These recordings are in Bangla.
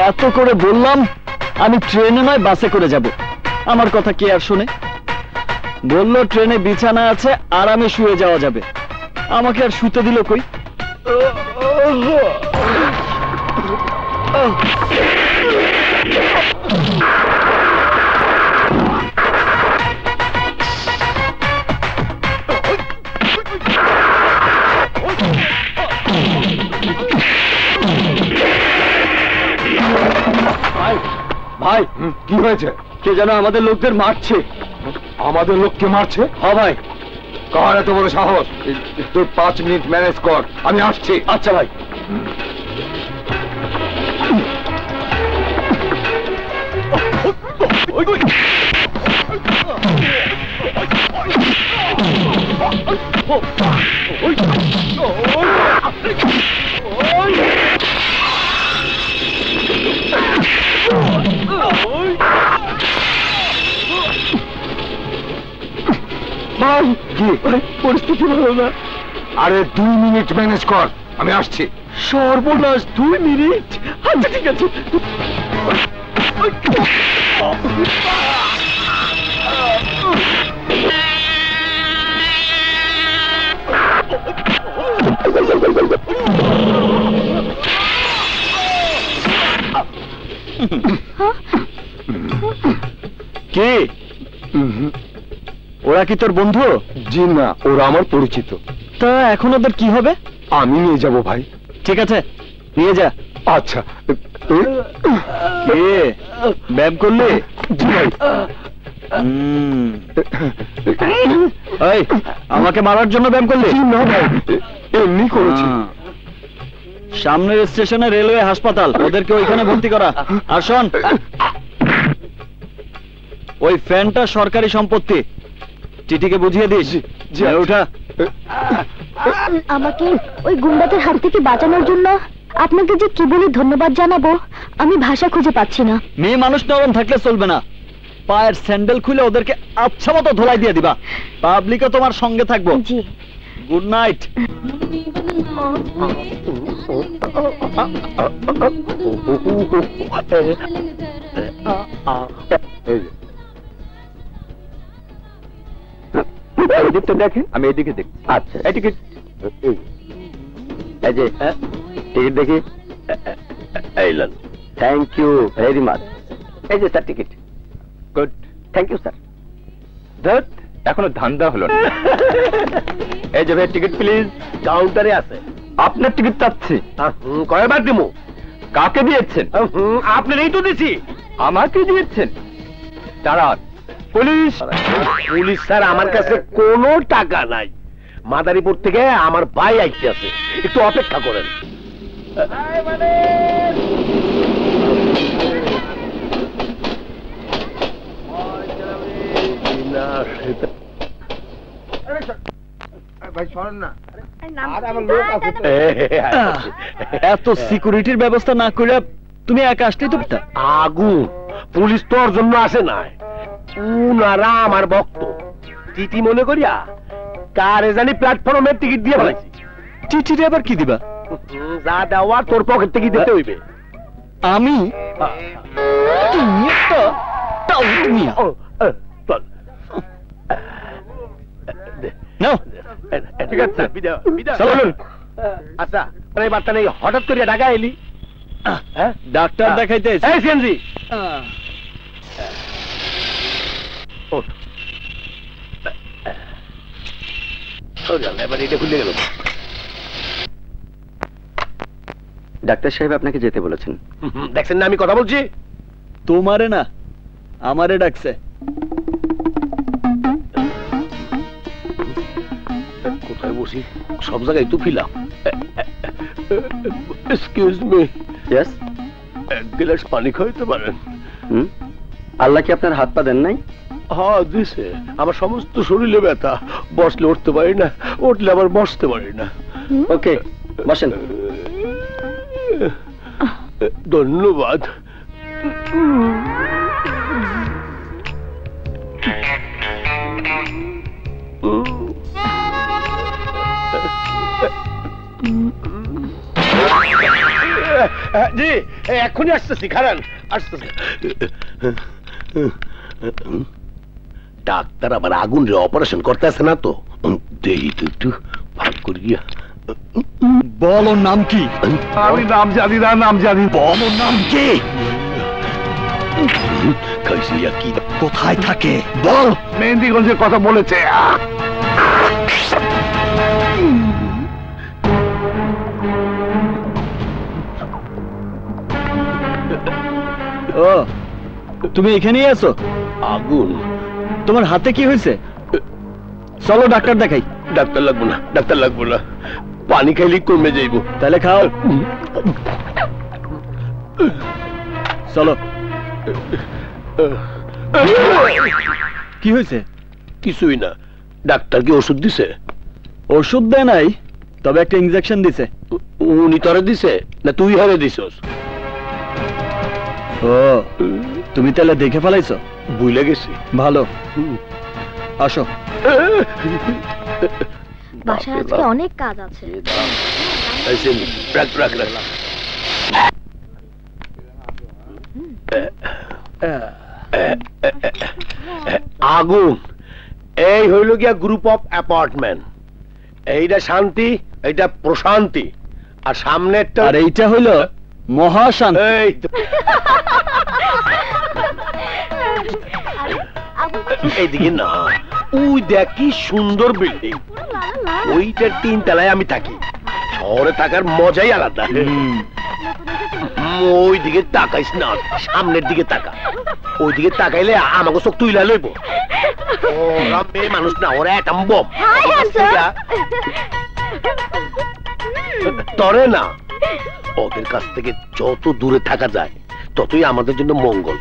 এত করে বললাম আমি ট্রেনে নয় বাসে করে যাব, আমার কথা কে আর শুনে? বললো ট্রেনে বিছানা আছে, আরামে শুয়ে যাওয়া যাবে। আমাকে আর শুতে দিল কই? ভাই কি হয়েছে? কে যেন আমাদের লোকদের মারছে। আমাদের লোককে মারছে? হ্যাঁ ভাই। কার এত বড় সাহস? তুই 5 মিনিট ম্যানেজ কর, আমি আসছি। আচ্ছা ভাই। ভাই কি পরিস্থিতি ভালো না। আরে 2 মিনিট ম্যানেজ কর, আমি আসছি। সর্বনাশ, 2 মিনিট? আচ্ছা ঠিক আছে। কে ওরা? কি তোর বন্ধু? জি না, ওরা আমার পরিচিত। তা এখন ওদের কি হবে? আমি নিয়ে যাব ভাই। ঠিক আছে, নিয়ে যা। আচ্ছা। ব্যায়াম করলে? জি ভাই। এই, আমাকে মারার জন্য ব্যায়াম করলে? না ভাই, এমনি করেছি। সামনের স্টেশনে রেলওয়ে হাসপাতাল, ওদেরকে ওইখানে ভর্তি করা। আর শোন, ওই ফ্যানটা সরকারি সম্পত্তি, টিটিকে বুঝিয়ে দিস। ওঠা। আমাকে ওই গুন্ডাদের হাত থেকে বাঁচানোর জন্য আপনাকে যে কি বলে ধন্যবাদ জানাবো আমি ভাষা খুঁজে পাচ্ছি না। মেয়ে মানুষ নরম থাকলে চলবে না, পায়ের স্যান্ডেল খুলে ওদেরকে আচ্ছা মতো ধোলাই দিয়ে দিবা। পাবলিকও তোমার সঙ্গে থাকবো। জি। Good night. এদিকটা দেখেন, আমি এদিকে দেখি। আচ্ছা, এই টিকিট, এই যে টিকিট দেখি। এই লন। Thank you very much. এই যে sir ticket. Good, thank you sir. ধত, এখনো ধান্দা হলো না। এই যে ভাই টিকিট প্লিজ। কাউন্টারে আছে। আপনার টিকিট চাচ্ছি। কয়বার দিমু? কাকে দিয়েছেন? আপনার এই তো দিছি। আমাকে দিয়েছেন? দাঁড়ান। পুলিশ। পুলিশ স্যার, আমার কাছে কোনো টাকা নাই। মাদারীপুর থেকে আমার ভাই আইতে আছে, একটু অপেক্ষা করেন। এত সিকিউরিটির ব্যবস্থা না করে তুমি একা আসতেই তো পারতা। আগুন, পুলিশ তো ওর জন্য আসে নাই, উনারা আমার ভক্ত। টিটি মনে করিয়া কারে জানি প্ল্যাটফর্মের টিকিট দিয়ে ফেলাইছি। চিঠিটা আবার কি দিবা? যা দেওয়ার তোর পকেট থেকে দিতে হইবে। আমি? তুমি একটা টাউট মিয়া। চল। নাও। ঠিক আছে, চলুন। আচ্ছা, এই বার্তা নেই, হঠাৎ করে ঢাকা এলি? ডাক্তার দেখাইতে। এই সিএনজি, ডাক্তার সাহেব আপনাকে যেতে বলেছেন। দেখছেন না আমি কথা বলছি? তোমারে না, আমারে ডাকছে। কোথায় বসি? সব জায়গায় তো ফিলাম। Excuse me. ইয়েস। এক গ্লাস পানি খাইতে পারেন? আল্লাহ কি আপনার হাত পা দেন নাই? হ্যাঁ দিছে। আমার সমস্ত শরীরে ব্যথা, বসলে উঠতে পারি না, উঠলে আবার বসতে পারি না। ওকে, বসেন। ধন্যবাদ। জি এক্ষুনি আসতেছি, খারান আসতেছি। ডাক্তার আবার আগুন রে অপারেশন করতে আসে না তো, দেখি তো একটু ভাগ করি গিয়া। বল ওর নাম কি? আমি নাম জানি না, নাম জানি। বল ওর নাম কি? কাইসিয়া কি কোথায় থাকে বল। মেহেন্দিগঞ্জের কথা বলেছে। ও তুমি এখানেই আছো? আগুন তোমার হাতে কি হয়েছে? চলো ডাক্তার দেখাই। ডাক্তার লাগবো না, ডাক্তার লাগবো না, পানি খাইলে কমে যাইব। তাহলে খাও। চলো। কি হয়েছে? কিছুই না। ডাক্তার কি ওষুধ দিছে? ওষুধ দেয় নাই, তবে একটা ইনজেকশন দিছে। উনি তোরে দিছে না তুই হারে দিছস? ও তুমি তাহলে দেখে ফেলাইছো? ভুলে গেছি। ভালো, আসো। বাসায় আজকে অনেক কাজ আছে। আগুন এই হইল গিয়া গ্রুপ অফ অ্যাপার্টমেন্ট। এইটা শান্তি, এইটা প্রশান্তি, আর সামনেরটা আর এইটা হইল মহাশান্তি। এই তো। এইদিকে না, ওই দেখ কি সুন্দর বিল্ডিং, ওইটার 3 তলায় আমি থাকি। শহরে থাকার মজাই আলাদা। ওই দিকে তাকাইস না, সামনের দিকে তাকা। ওই দিকে তাকাইলে আমাকে চোখ তুইলা লইব। ওরা মেয়ে মানুষ না, ওরা অ্যাটম বম। তরে না, ওদের কাছ থেকে যত দূরে থাকা যায় ততই আমাদের জন্য মঙ্গল।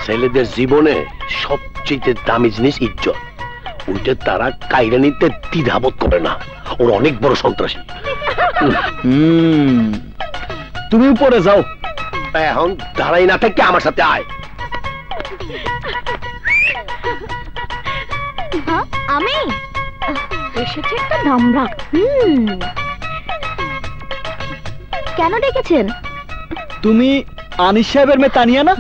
ছেলেদের জীবনে সবচেয়ে দামি জিনিস ইজ্জত। ওইটা তারা কাইরা নিতে দ্বিধাবোধ করে না। ওরা অনেক বড় সন্ত্রাসী। তুমি উপরে যাও। এখন দাঁড়াই না থেকে আমার সাথে আয়। আমি এসেছি একটা নামরা। কেন ডেকেছেন? তুমি আনিস সাহেবের মেয়ে তানিয়া না?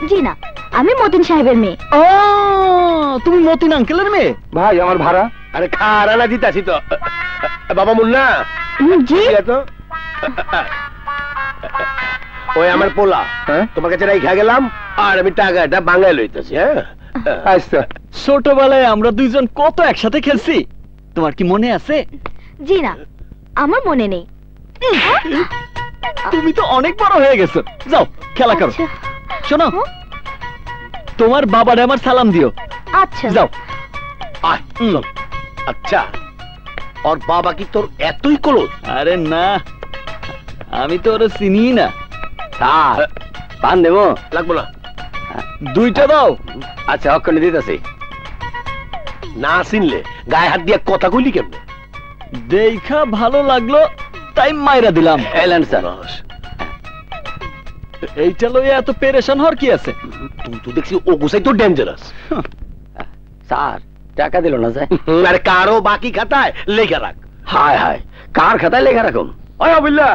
জি না, আমি মতিন সাহেবের মেয়ে। ও তুমি মতিন আঙ্কেলের মেয়ে? ভাই আমার ভাড়া। আরে খারানা দিতাছি তো। বাবা মুন্না জি। তো ওই আমার পোলা, তোমার কাছে রাইখা গেলাম, আর আমি টাকাটা বাঙায় লইতেছি। হ্যাঁ আচ্ছা। ছোটবেলায় আমরা দুইজন কত একসাথে খেলছি, তোমার কি মনে আছে? জি না, আমার মনে নেই। তুমি তো অনেক বড় হয়ে গেছো, যাও খেলা করো। শোনো, তোমার বাবারে আমার সালাম দিও। আচ্ছা যাও। আচ্ছা, ওর বাবা কি তোর এতই ক্লোজ? আরে না, আমি তো ওরা চিনি না। পান দেবো? লাগবো না। 2টা দাও। আচ্ছা অক্ষণে দিতেছি। না চিনলে গায়ে হাত দিয়ে কথা কইলি কেমনে? দেখা ভালো লাগলো তাই মাইরা দিলাম। এলেন স্যার। এইটা লইয়া এত পেরেশান হওয়ার কি আছে? তুই তো দেখছি ও গুছাই তো ডেঞ্জারাস। স্যার টাকা দিল না যায়? আরে কারো বাকি খাতায় লেখা রাখ। হায় হায়, কার খাতায় লেখা রাখুন? ওই আবিল্লা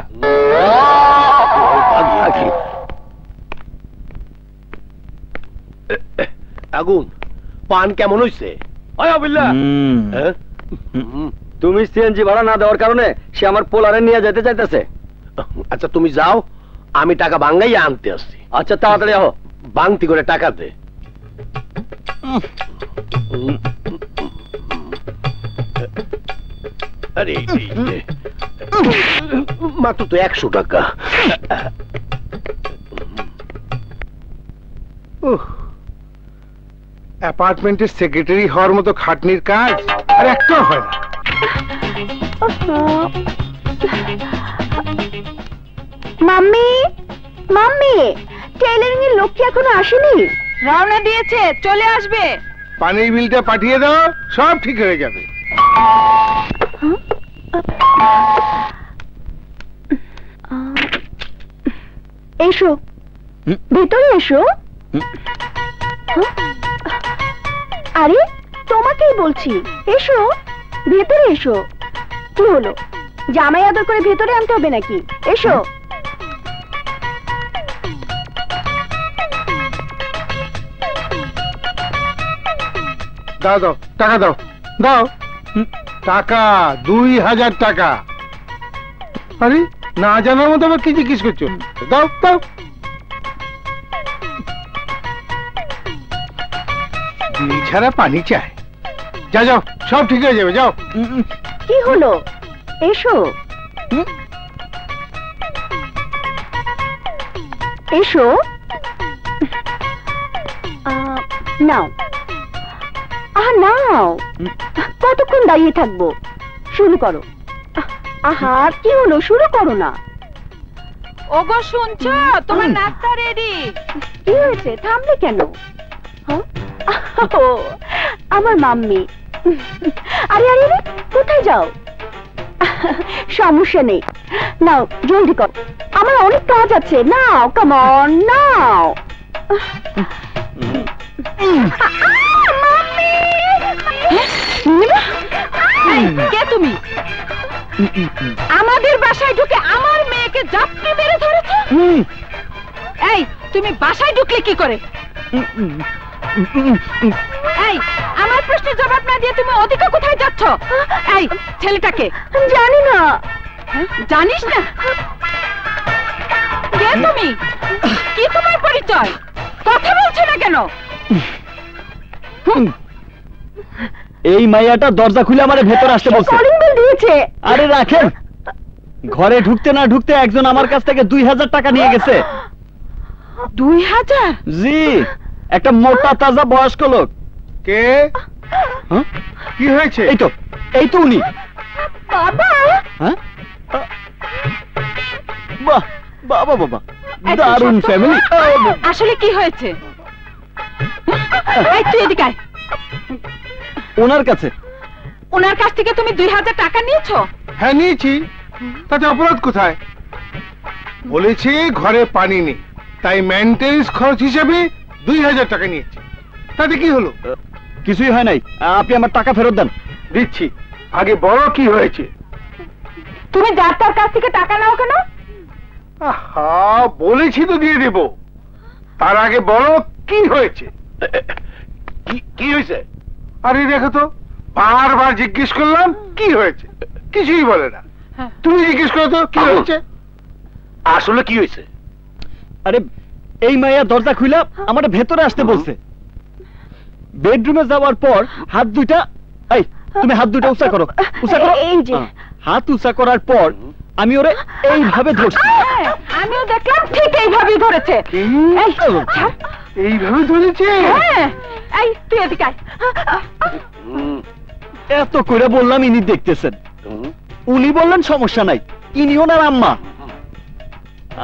আগুন পান কেমন হইছে? ওই আবিল্লা তুমি সিএনজি ভাড়া না দেওয়ার কারণে সে আমার পোলারে নিয়ে যেতে চাইতেছে। আচ্ছা তুমি যাও, আমি টাকা ভাঙ্গাইয়া আনতে আসছি। আচ্ছা তাড়াতাড়ি আহ। ভাঙতি করে টাকা দে। আরে মাত্র তো 100 টাকা। অ্যাপার্টমেন্টের সেক্রেটারি হওয়ার মতো খাটনির কাজ আর একটা হয় না। মাম্মি, মাম্মি, টেইলারিং এর লোক কি এখনো আসেনি? রওনা দিয়েছে, চলে আসবে। পানির বিলটা পাঠিয়ে দাও, সব ঠিক হয়ে যাবে। এসো, ভেতরে এসো। আরে তোমাকেই বলছি, এসো ভেতরে এসো। কি হলো, জামাই আদর করে ভেতরে আনতে হবে নাকি? এসো। দাও দাও, টাকা দাও, দাও টাকা, 2000 টাকা। আরে না জানার মতো আবার কি জিজ্ঞেস করছো? দাও দাও। বিড়ি ছাড়া পানি চায়। যা যাও, সব ঠিক হয়ে যাবে, যাও। কি হলো? এসো এসো। নাও নাও, কতক্ষণ দাঁড়িয়ে থাকবো? শুরু করো। আহা, কি হলো? শুরু করো না। ওগো শুনছো, তোমার নাস্তা রেডি। কি হয়েছে? থামলে কেন? হ্যাঁ? ও, আমার মাম্মি। আরে আরে আরে, কোথায় যাও? সমস্যা নেই, নাও জলদি কর, আমার অনেক কাজ আছে। নাও, কাম অন, নাও। কে তুমি? আমাদের বাসায় ঢুকে আমার মেয়েকে জাপটে মেরে ধরেছো? এই, তুমি বাসায় ঢুকলে কি করে? এই, আমার প্রশ্নের জবাব না দিয়ে তুমি ওদিকে কোথায় যাচ্ছ? এই ছেলেটাকে জানি না। জানিস না? কে তুমি? কি তোমার পরিচয়? কথা বলছো না কেন? এই মাইয়াটা দরজা খুলে আমার ভেতর আসতে বলছে। কলিং বেল দিয়েছে। আরে রাখেন, ঘরে ঢুকতে না ঢুকতে একজন আমার কাছ থেকে 2000 টাকা নিয়ে গেছে। 2000? জি, একটা মোটা তাজা বয়স্ক লোক। কে? হ্যাঁ? কি হয়েছে? এই তো উনি। বাবা, হ্যাঁ? বাহ, বাবা বাবা, এত দারুণ সত্য? ফ্যামিলি। আসলে কি হয়েছে? এই তুই এদিকে আয়। ওনার কাছে। ওনার কাছ থেকে তুমি 2000 টাকা নিয়েছো? হ্যাঁ নিয়েছি, তাতে অপরাধ কোথায়? বলেছি ঘরে পানি নেই, তাই মেইনটেনেন্স খরচ হিসেবে 2000 টাকা নিয়েছি। তাতে কি হলো? কিছুই হয় নাই, আপনি আমার টাকা ফেরত দেন। দিচ্ছি, আগে বড় কি হয়েছে? তুমি যার তার কাছ থেকে টাকা নাও কেন? আহা, বলেছি তো দিয়ে দেব। তার আগে বড় কি হয়েছে? কি হয়েছে? আরে দেখো তো, বারবার জিজ্ঞেস করলাম কি হয়েছে, কিছুই বলে না। তুমি জিজ্ঞেস করো তো কি হয়েছে। আসলে কি হয়েছে? আরে এই মাইয়া দরজা খুলে আমার ভেতরে আসতে বলছে। বেডরুমে যাওয়ার পর হাত দুইটা, এই তুমি হাত দুইটা উঁচা করো, উঁচা করো। এই যে। হাত উঁচা করার পর আমি ওরে এইভাবে ধরছি। আমিও দেখলাম ঠিক এইভাবেই ধরেছে। এই, ছাড়। এইভাবে ধরেছে? হ্যাঁ, এই তুই এদিকে আয়। এত করে বললাম, ইনি দেখতেছেন। উনি বললেন সমস্যা নাই, ইনি ওনার আম্মা।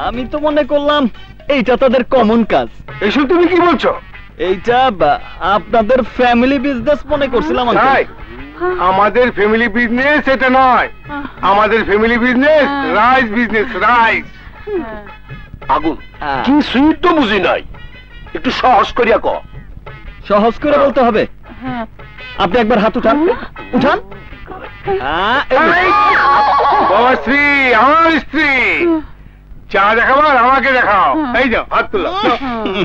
আমি তো মনে করলাম এইটা তাদের কমন কাজ। এসব তুমি কি বলছো? এইটা আপনাদের ফ্যামিলি বিজনেস মনে করছিলাম। তাই? আমাদের ফ্যামিলি বিজনেস এটা নয়, আমাদের family business rice business, rice. আগুন, কি সুইট তো বুঝি নাই, একটু সহজ করিয়া ক। সহজ করে বলতে হবে। আপনি একবার হাত উঠান, উঠান। বাবা স্ত্রী, আমার স্ত্রী, চা দেখাবার আমাকে দেখাও। এই যাও, হাত তুলো,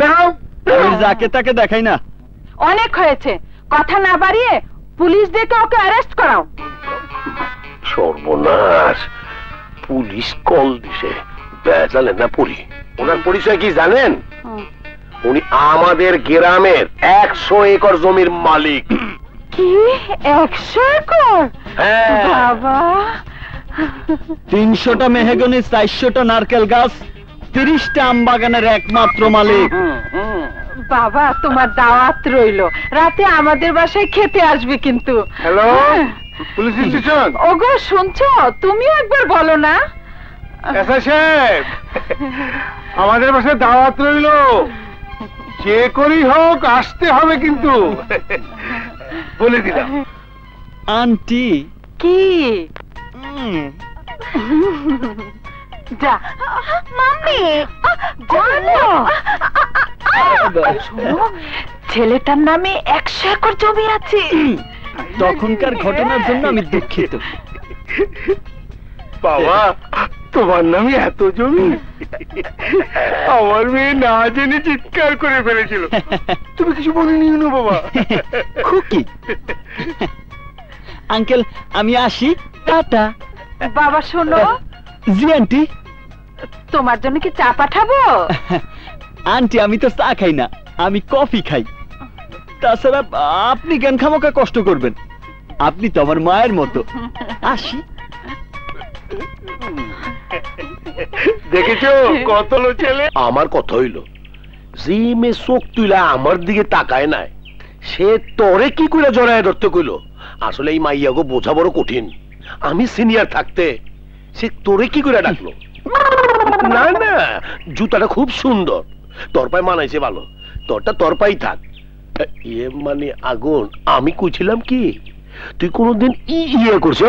দেখাও। আমি যাকে তাকে দেখাই না। অনেক হয়েছে, কথা না বাড়িয়ে পুলিশ ডেকে ওকে অ্যারেস্ট করাও। সর্বনাশ, পুলিশ কল দিছে। জানেন না পুরি, ওনার পরিচয় কি জানেন? উনি আমাদের গ্রামের 100 একর জমির মালিক। কি 100 একর? হ্যাঁ বাবা, 300টা মেহগনি, 400টা নারকেল গাছ, 30টা আম বাগানের একমাত্র মালিক। বাবা তোমার দাওয়াত রইলো, রাতে আমাদের বাসায় খেতে আসবে কিন্তু। Hello, police station. ওগো শুনছো, তুমিও একবার বলো না। এসআই সাহেব, আমাদের বাসায় দাওয়াত রইল, যে করেই হোক আসতে হবে কিন্তু। বলে দিলাম। আন্টি কি? যা মাম্মি, জানো শোনো, ছেলেটার নামে 100 একর জমি আছে। তখনকার ঘটনার জন্য আমি দুঃখিত। বাবা, তোমার নামে এত জমি? আমার মেয়ে না জেনে চিৎকার করে ফেলেছিল। তুমি কিছু বলিনি না বাবা? খুকি আঙ্কেল আমি আসি, টাটা। বাবা শোনো, জি আন্টি। তোমার জন্য কি চা পাঠাবো? আন্টি আমি তো চা খাই না, আমি কফি খাই। তাছাড়া আপনি কেন খামোকা কষ্ট করবেন? আপনি তো আমার মায়ের মতো। আসি। দেখেছো কত লো ছেলে? আমার কথা হইল, যে মেয়ে চোখ তুইলা আমার দিকে তাকায় নাই, সে তোরে কি করে জড়ায় ধরতে কইল? আসলে এই মাইয়াগো বোঝা বড় কঠিন। আমি সিনিয়র থাকতে সে তোরে কি করে ডাকলো? না না, জুতাটা খুব সুন্দর, তোর পায়ে মানাইছে ভালো, তোরটা তোর পায়েই থাক। ইয়ে মানে আগুন, আমি কইছিলাম কি, তুই কোনোদিন ইয়ে করছ?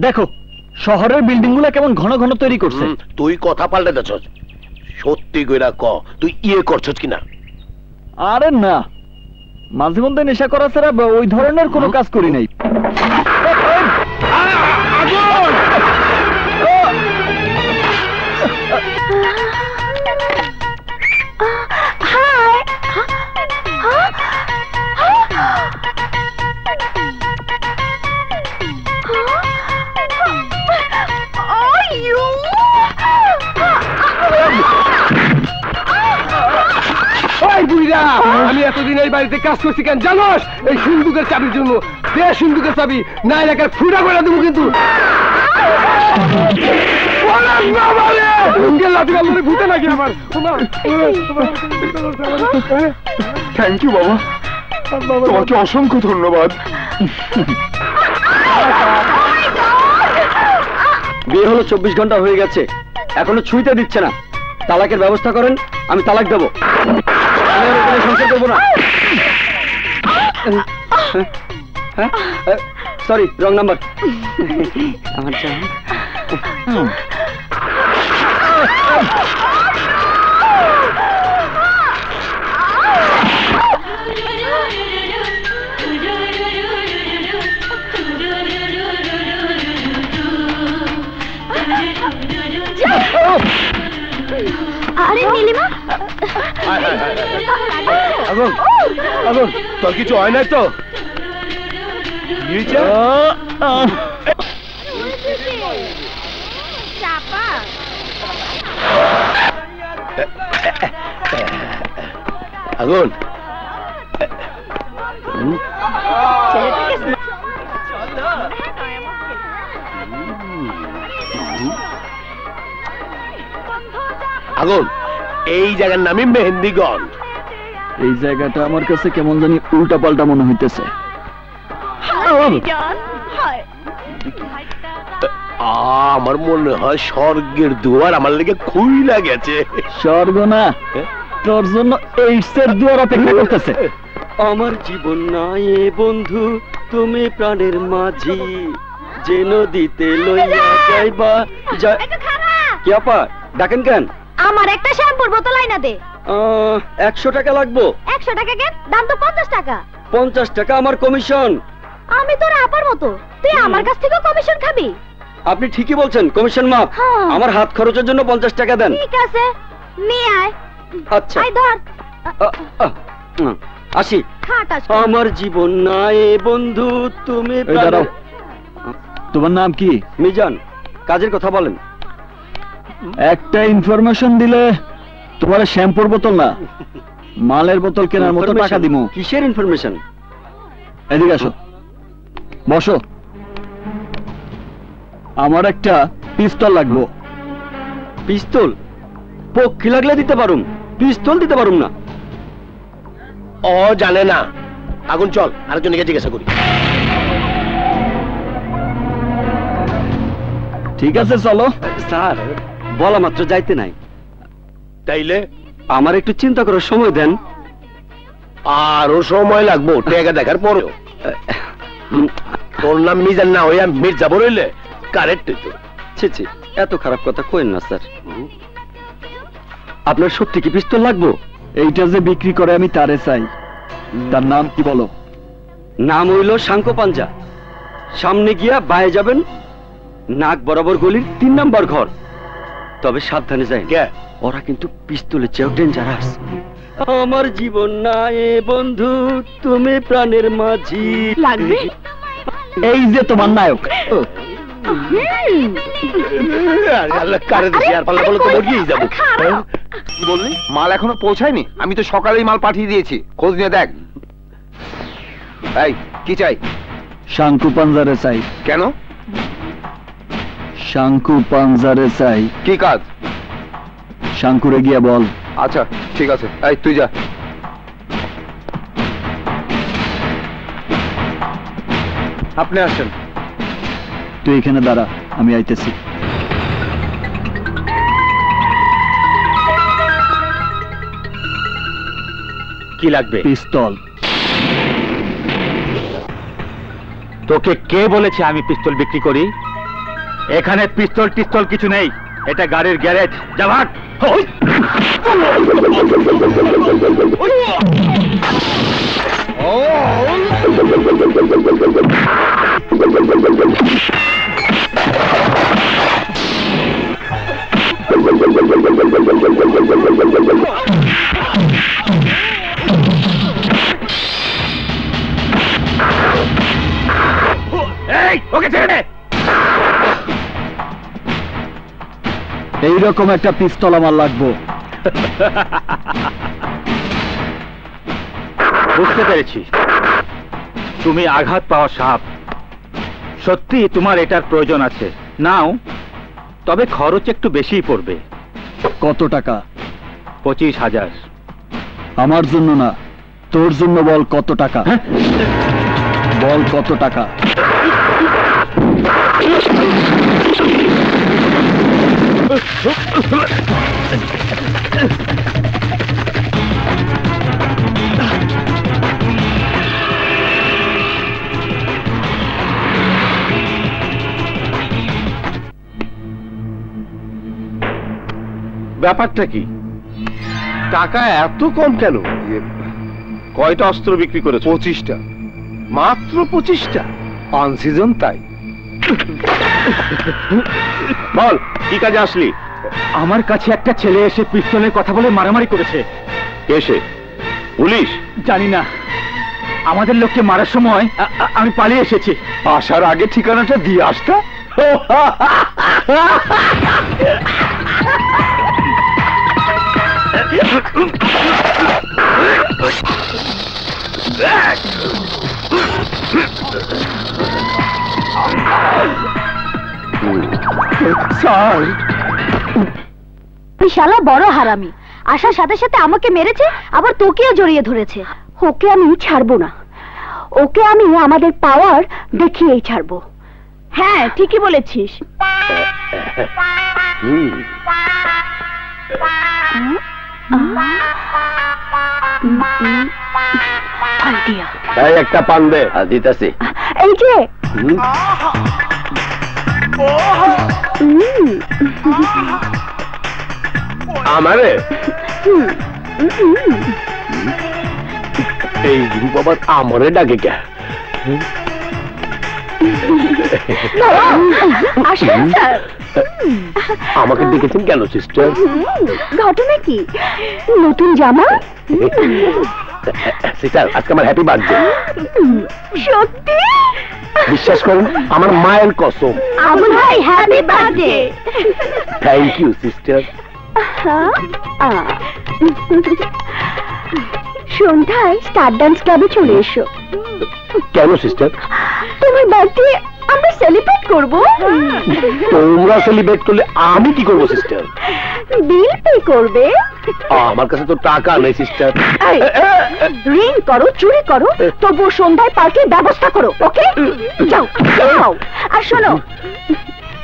দেখো শহরের বিল্ডিং গুলা কেমন ঘন ঘন তৈরি করছে। তুই কথা পাল্টে যাচ্ছ, সত্যি কইরা ক, তুই ইয়ে করছস কিনা? আরে না, মাঝে মধ্যে নেশা করা ছাড়া ওই ধরনের কোনো কাজ করি নাই। আমি এতদিন এই বাড়িতে কাজ করছি কেন জানোস? এই সিন্ধুকের চাবির জন্য। দে সিন্ধুকের চাবি, না এলাকার ফুটা করে দেবো কিন্তু। ভূতে নাকি আমার? থ্যাংক ইউ বাবা, তোমাকে অসংখ্য ধন্যবাদ। বিয়ে হলো 24 ঘন্টা হয়ে গেছে, এখনো ছুঁইতে দিচ্ছে না। তালাকের ব্যবস্থা করেন, আমি তালাক দেবো। সংসার করবো না। Sorry, wrong number. আমার জান আরে নীলিমা, আগুন আগুন, তোর কিছু হয় নাই তো? আগুন আগুন, এই জায়গার নামই মেহেন্দিগঞ্জ। এই জায়গাটা আমার কাছে কেমন জানি উল্টা পাল্টা মনে হইতেছে। আমার মনে হয় স্বর্গের দুয়ার আমার লেগে খুইলা গেছে। স্বর্গ না, তোর জন্য এইডসের দুয়ার অপেক্ষা করতেছে। আমার জীবন নয় বন্ধু, তুমি প্রাণের মাঝি, যে নদীতে লইয়া যাইবা। কি আপা ডাকেন কেন? আমার একটা শ্যাম্পুর বোতল আইনা দে। 100 টাকা লাগবো। 100 টাকা কেন? দাম তো 50 টাকা। 50 টাকা আমার কমিশন। আমি তোর আপার মতো, তুই আমার কাছ থেকে কমিশন খাবি? আপনি ঠিকই বলছেন, কমিশন মাফ। আমার হাত খরচের জন্য 50 টাকা দেন। ঠিক আছে, নিয়ে আয়। আচ্ছা আয় ধর। আসি। খাটাস। আমার জীবন নাই বন্ধু, তুমি দাঁড়াও, তোমার নাম কি? মিজান। কাজের কথা বলেন। একটা ইনফরমেশন দিলে তোমার শ্যাম্পুর বোতল না, মালের বোতল কেনার মতো টাকা দিমু। কিসের ইনফরমেশন? এদিকে আসো, বসো। আমার একটা পিস্তল লাগবে। পিস্তল? পক্ষী লাগলে দিতে পারুম, পিস্তল দিতে পারুম না। ও জানে না। আগুন চল, আরেকজনকে জিজ্ঞাসা করি। ঠিক আছে চলো। স্যার বলা মাত্র যাইতে নাই। তাইলে আমার একটু চিন্তা করার সময় দেন। আরো সময় লাগবো টাকা দেখার পরেও। তোর নাম মিজান না হইয়া মির্জা বললে কারেক্ট তো। ছি ছি, এত খারাপ কথা কইেন না স্যার। আপনার সত্যি কি পিস্তল লাগবো? এইটা যে বিক্রি করে আমি তারে চাই। তার নাম কি বলো? নাম হইল শাঙ্কো পাঞ্জা। সামনে গিয়া বায়ে যাবেন, নাক বরাবর গলির 3 নাম্বার ঘর। তবে সাবধানে যাই, ওরা কিন্তু পিস্তলের চেয়েও ডেঞ্জারাস। আমার জীবন নাই বন্ধু, তুমি প্রাণের মাঝি। লাগবে? এই যে তোমার নায়ক। কি বললি? মাল এখনো পৌঁছায়নি? আমি তো সকালেই মাল পাঠিয়ে দিয়েছি, খোঁজ নিয়ে দেখ। এই কি চাই? শাঙ্কু পাঞ্জারে চাই। কেন? শাঙ্কু পাঞ্জারে চাই। কি কাজ? শাঙ্কুরে গিয়া বল। আচ্ছা ঠিক আছে, এই তুই যা। আপনি আসেন। তুই এখানে দাঁড়া, আমি আইতেছি। কি লাগবে? পিস্তল। তোকে কে বলেছে আমি পিস্তল বিক্রি করি? এখানে পিস্তল টিস্তল কিছু নেই, এটা গাড়ির গ্যারেজ। যা ভাগ। ওকে ছেড়ে দে। এইরকম একটা পিস্তল আমার লাগবো। বুঝতে পেরেছি, তুমি আঘাত পাওয়া সাপ। সত্যি তোমার এটার প্রয়োজন আছে, নাও। তবে খরচ একটু বেশিই পড়বে। কত টাকা? 25,000। আমার জন্য না, তোর জন্য বল কত টাকা। বল কত টাকা। ব্যাপারটা কি? টাকা এত কম কেন? কয়টা অস্ত্র বিক্রি করেছ? 25টা। মাত্র 25টা? আনসিজন তাই। বল কি কাজে আসলি? আমার কাছে একটা ছেলে এসে পিস্তলের কথা বলে মারামারি করেছে। এসে? পুলিশ? জানি না, আমাদের লোককে মারার সময় আমি পালিয়ে এসেছি। আসার আগে ঠিকানাটা দিয়ে আসতা। শালা বড় হারামি, আসার সাথে সাথে আমাকে মেরেছে, আবার তোকেও জড়িয়ে ধরেছে। ওকে আমি ছাড়বো না, ওকে আমি আমাদের পাওয়ার দেখিয়েই ছাড়বো। হ্যাঁ ঠিকই বলেছিস। একটা পান দে। দিতেছি। এই যে আমারে এই বাবা আমারে ডাকে কে? আসেন স্যার। আমাকে ডেকেছেন কেন সিস্টার? ঘটনা কি? নতুন জামা? সিস্টার আজকে আমার হ্যাপি বার্থডে। সত্যি? বিশ্বাস করুন, আমার মায়ের কসম। আমার ভাই happy birthday. Thank you sister. সন্ধ্যায় স্টার ডান্স ক্লাবে চলে এসো। কেন সিস্টার? তোমার বার্থডে আমরা সেলিব্রেট করব। তোমরা সেলিব্রেট করলে আমি কি করব সিস্টার? বিল পে করবে। আমার কাছে তো টাকা নেই সিস্টার। ঋণ করো, চুরি করো, তবু সন্ধ্যায় পার্টির ব্যবস্থা করো। ওকে যাও যাও। আর শোনো,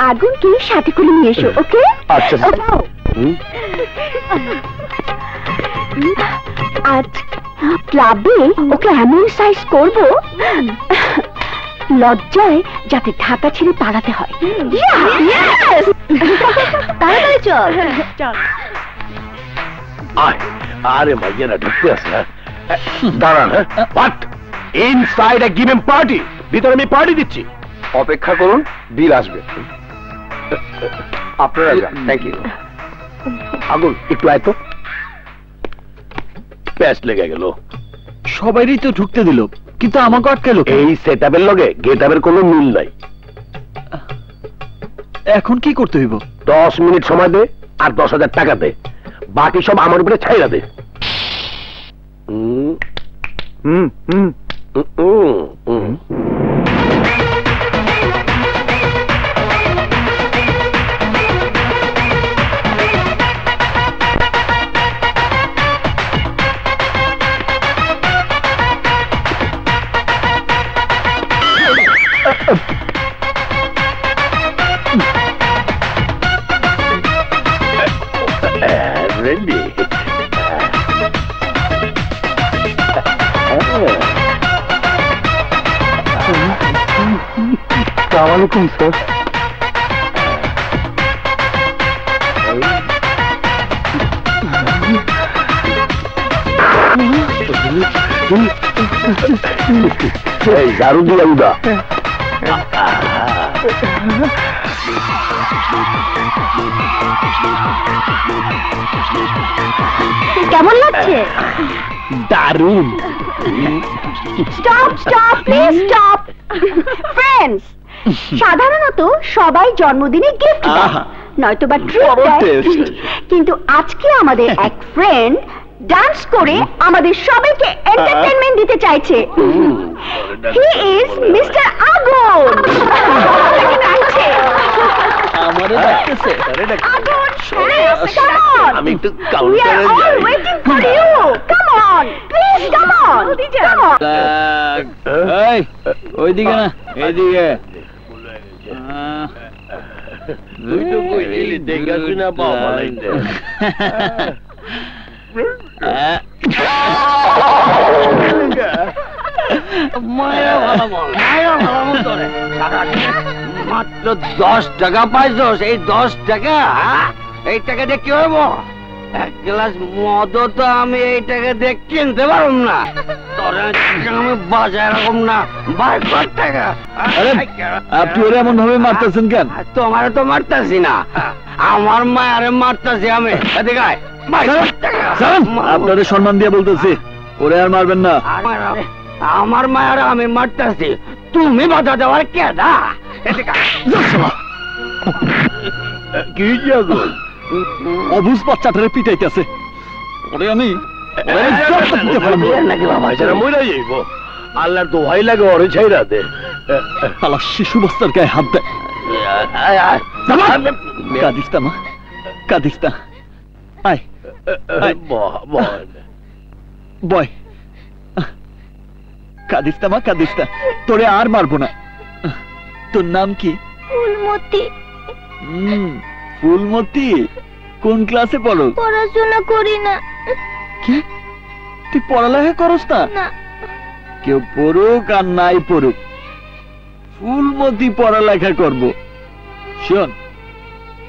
আগুনকে সাথে করে নিয়ে এসো। ওকে? আচ্ছা আজ ক্লাবে ওকে এমন সাইজ করবো লজ্জায় যাতে ঢাকা ছেড়ে পালাতে হয়। তাড়াতাড়ি চল। আরে মাইয়ারা ঢুকতে আছে। দাঁড়ান। But inside a given party, ভিতরে আমি পার্টি দিচ্ছি। অপেক্ষা করুন, বিল আসবে। আপনারা যান, থ্যাংক ইউ। আগুন একটু আয় তো। প্যাচ লেগে গেল। সবাইরই তো ঢুকতে দিল, কিন্তু আমাকে আটকাইলো কেন? এই সেটআপের লগে গেটআপের কোনো মিল নাই। এখন কি করতে হইব? 10 মিনিট সময় দে আর 10,000 টাকা দে, বাকি সব আমার উপরে ছাইড়া দে। Ready? Assalamualaikum, sir. Hey, झाड़ू दिया उधर। কেমন লাগছে? দারুণ। Stop stop please stop. Friends, সাধারণত সবাই জন্মদিনে গিফট দেয়, নয়তো বা ট্রিট দেয়, কিন্তু আজকে আমাদের এক ফ্রেন্ড ডান্স করে আমাদের সবাইকে এন্টারটেইনমেন্ট দিতে চাইছে। হি ইজ মিস্টার আগুন। আমারে ডাকতেছে। আগুন, come on. আমি একটু We are কাউন্টারে all যাই। waiting for you. Come on, please come on. Come on. এই, ওইদিকে না, এইদিকে। তুই তো কইলি দেখাছি না বাবা লাইতে। মায়া ভালো বল, মায়া ভালো মন তোরে। মাত্র 10 টাকা পাইছস, এই 10 টাকা, এই টাকা দিয়ে কি হইব? এক গ্লাস মদ তো আমি এই টাকা দিয়ে কিনতে পারব না। তোর আমি বাজার রকম না, বার কর টাকা। আরে, আপনি ওরা এমন ভাবে মারতেছেন কেন? তোমারে তো মারতাছি না, আমার মায়ারে মারতাছি আমি। এদিকে আয়, ভাই, টাকা। আপনাদের সম্মান দিয়ে বলতেছি, ওরে আর মারবেন না। আমার মায়ের আমি মারতেছি, তুমি বাধা দেওয়ার কেডা? কি আগুন? অবুঝ বাচ্চাটারে পিটাইতেছে। ওরে আমি নাকি বাবা যারা মইরা যাইব। আল্লাহর দোহাই লাগে ওরে ছাইরা দে। শালা শিশু বাচ্চার গায়ে হাত দেয়। কাঁদিস না মা, কাঁদিস না। আয় বয়, কাঁদিস না মা, কাঁদিস না। তোরে আর মারবো না। তোর নাম কি? ফুলমতি। ফুলমতি, কোন ক্লাসে পড়ো? পড়াশোনা করি না। কি, তুই পড়ালেখা করস না? না। কেউ পড়ুক আর নাই পড়ুক, ফুলমতি পড়ালেখা করব। শোন,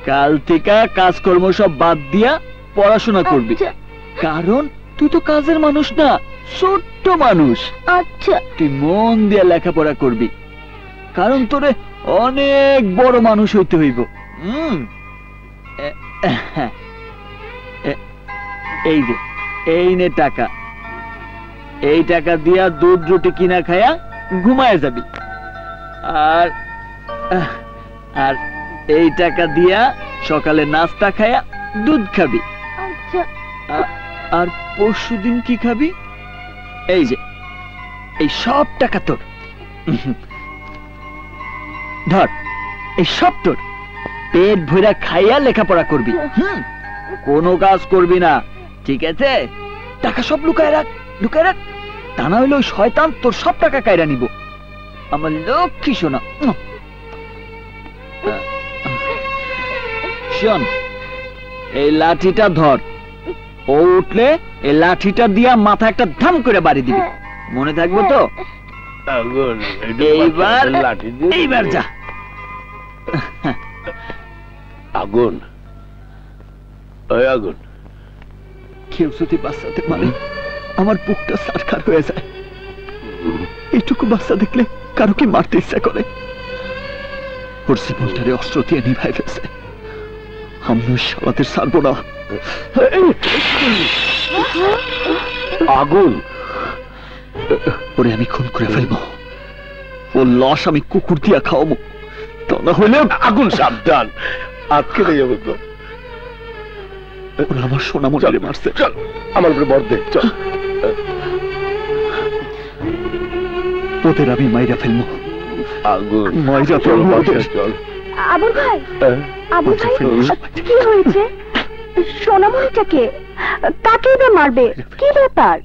কাল থেকে কাজকর্ম সব বাদ দিয়া পড়াশোনা করবি। কারণ তুই তো কাজের মানুষ না, ছোট্ট মানুষ। আচ্ছা। তুই মন দিয়ে লেখাপড়া করবি, কারণ তোরে অনেক বড় মানুষ হইতে হইব। এই যে, এই নে টাকা। এই টাকা দিয়া দুধ রুটি কিনা খায়া ঘুমায় যাবি। আর আর এই টাকা দিয়া সকালে নাস্তা খায়া দুধ খাবি। আচ্ছা। আর পরশুদিন কি খাবি? এই যে, এই সব টাকা তোর। ধর, এই সব তোর। পেট ভরা খাইয়া লেখাপড়া করবি। কোনো কাজ করবি না, ঠিক আছে? টাকা সব লুকায় রাখ, লুকায় রাখ। তা না হইলে ওই শয়তান তোর সব টাকা কাইরা নিব। আমার লক্ষ্মী শোনা। শোন, এই লাঠিটা ধর। ও উঠলে এই লাঠিটা দিয়া মাথা একটা ধাম করে বাড়ি দিবি। মনে থাকবো তো? আগুন, এইবার লাঠি দিয়ে এইবার যা। আগুন, ওই আগুন, কেউ যদি বাচ্চাতে মানে আমার বুকটা সারখার হয়ে যায়। এইটুকু বাচ্চা দেখলে কারো কি মারতে ইচ্ছা করে? ওর জীবনটারে অস্ত্র দিয়ে নিভাই ফেলছে। আমি ওই শালাদের ছাড়বো না। আগুন, ওরে আমি খুন করে ফেলবো, ওর লাশ আমি কুকুর দিয়া খাওয়াবো, তা না হইলে আগুন সাবধান, আজকে দিয়ে যাবো তো। ওরা আমার সোনামণিরে মারছে। চল আমার উপরে বর দে, চল। ওদের আমি মাইরা ফেলবো, আগুন মাইরা ফেলবো ওদের। চল। আবুল ভাই, আবুল ভাই, কি হয়েছে? সোনামণিটাকে কাকে বা মারবে? কি ব্যাপার?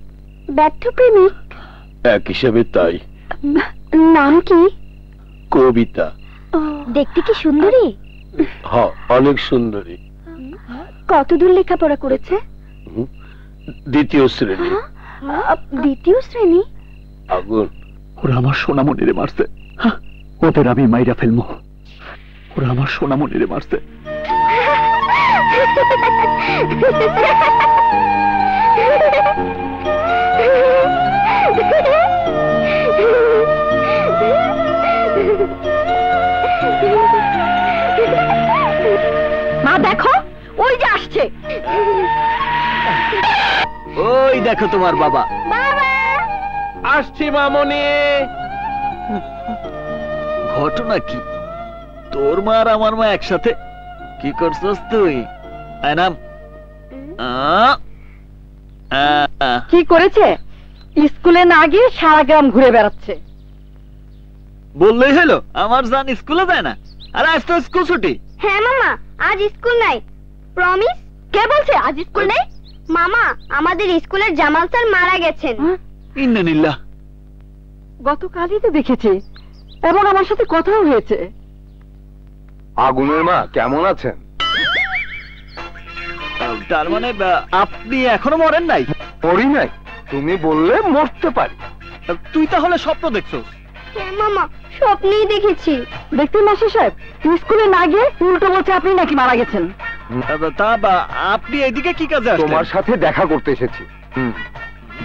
ব্যর্থ প্রেমিক? এক হিসেবে তাই। নাম কি? কবিতা। দেখতে কি সুন্দরী? হ্যাঁ, অনেক সুন্দরী। কতদূর লেখাপড়া করেছে? দ্বিতীয় শ্রেণী। দ্বিতীয় শ্রেণী? আগুন, ওরা আমার সোনামণিরে মারছে, ওদের আমি মাইরা ফেলবো। ওরা আমার সোনামণিরে মারছে। মা দেখো, ওই যে আসছে। ওই দেখো তোমার বাবা। আসছি মামনি। ঘটনা কি? তোর মা আর আমার মা একসাথে? কি করছস তুই? নাম কি করেছে? স্কুলে না গিয়ে সারা গ্রাম ঘুরে বেড়াচ্ছে। বললেই হলো, আমার জান স্কুলে যায় না। আর আজ তো স্কুল ছুটি। হ্যাঁ মামা, আজ স্কুল নাই। প্রমিস? কে বলছে আজ স্কুল নেই? মামা, আমাদের স্কুলের জামাল স্যার মারা গেছেন। ইন্নানিল্লাহ। গতকালই তো দেখেছি এবং আমার সাথে কথাও হয়েছে। আগুনের মা কেমন আছেন? তার মানে আপনি এখনো মরেন নাই? মরি নাই, তুমি বললে মরতে পারি। তুই তাহলে স্বপ্ন দেখছস? হ্যাঁ মামা, স্বপ্নেই দেখেছি। দেখতে মাস্টার সাহেব, স্কুলে না গিয়ে উল্টো বলছে আপনি নাকি মারা গেছেন। তা আপনি এদিকে কি কাজে আসছেন? তোমার সাথে দেখা করতে এসেছি।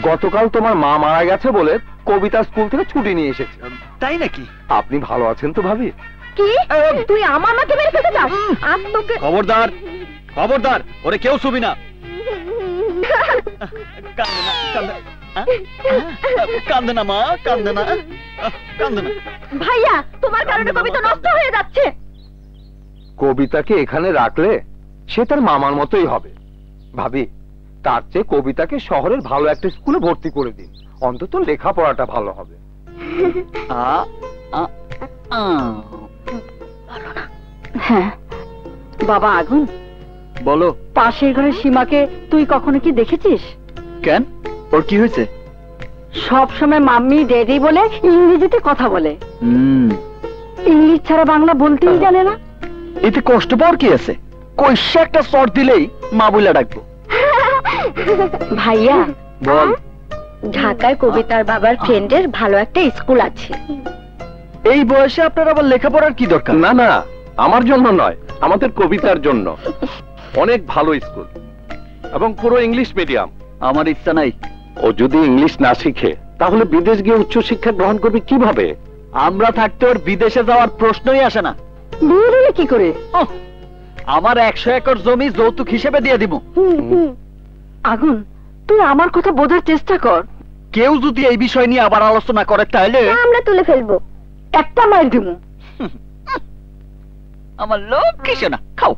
গতকাল তোমার মা মারা গেছে বলে কবিতা স্কুল থেকে ছুটি নিয়ে এসেছে। তাই নাকি? আপনি ভালো আছেন তো ভাবি? কি? তুই আমার মাকে মেরে ফেলতে চাস? আজ তোকে খবরদার, খবরদার, ওরে কেউ ছবি না। কান্দে না মা, কান্দে না, কান্দে না। ভাইয়া, তোমার কারণে কবিতা নষ্ট হয়ে যাচ্ছে। কবিতাকে এখানে রাখলে সে তার মামার মতোই হবে। ভাবি, তার চেয়ে কবিতাকে শহরের ভালো একটা স্কুলে ভর্তি করে দিন, অন্তত লেখাপড়াটা ভালো হবে। হ্যাঁ বাবা আগুন, বলো। পাশের ঘরের সীমাকে তুই কখনো কি দেখেছিস? কেন, ওর কি হয়েছে? সব সময় মাম্মি ড্যাডি বলে ইংরেজিতে কথা বলে। ইংলিশ ছাড়া বাংলা বলতেই জানে না। এতে কষ্ট পাওয়ার কি আছে? কইসা একটা শর্ট দিলেই মা বইলা ডাকবো। ভাইয়া বল। ঢাকায় কবিতার বাবার ফ্রেন্ডের ভালো একটা স্কুল আছে। এই বয়সে আপনার আবার লেখাপড়ার কি দরকার? না না, আমার জন্য নয়, আমাদের কবিতার জন্য। অনেক ভালো স্কুল এবং পুরো ইংলিশ মিডিয়াম। আমার ইচ্ছা নাই। ও যদি ইংলিশ না শিখে তাহলে বিদেশ গিয়ে উচ্চ শিক্ষা গ্রহণ করবে কিভাবে? আমরা থাকতে ওর বিদেশে যাওয়ার প্রশ্নই আসে না। বিয়ে দিলে কি করে? আমার 100 একর জমি যৌতুক হিসেবে দিয়ে দিব। আগুন, তুই আমার কথা বোঝার চেষ্টা কর। কেউ যদি এই বিষয় নিয়ে আবার আলোচনা করে তাহলে আমরা তুলে ফেলবো। একটা মাইল দিব। আমার লোক কিছু না, খাও।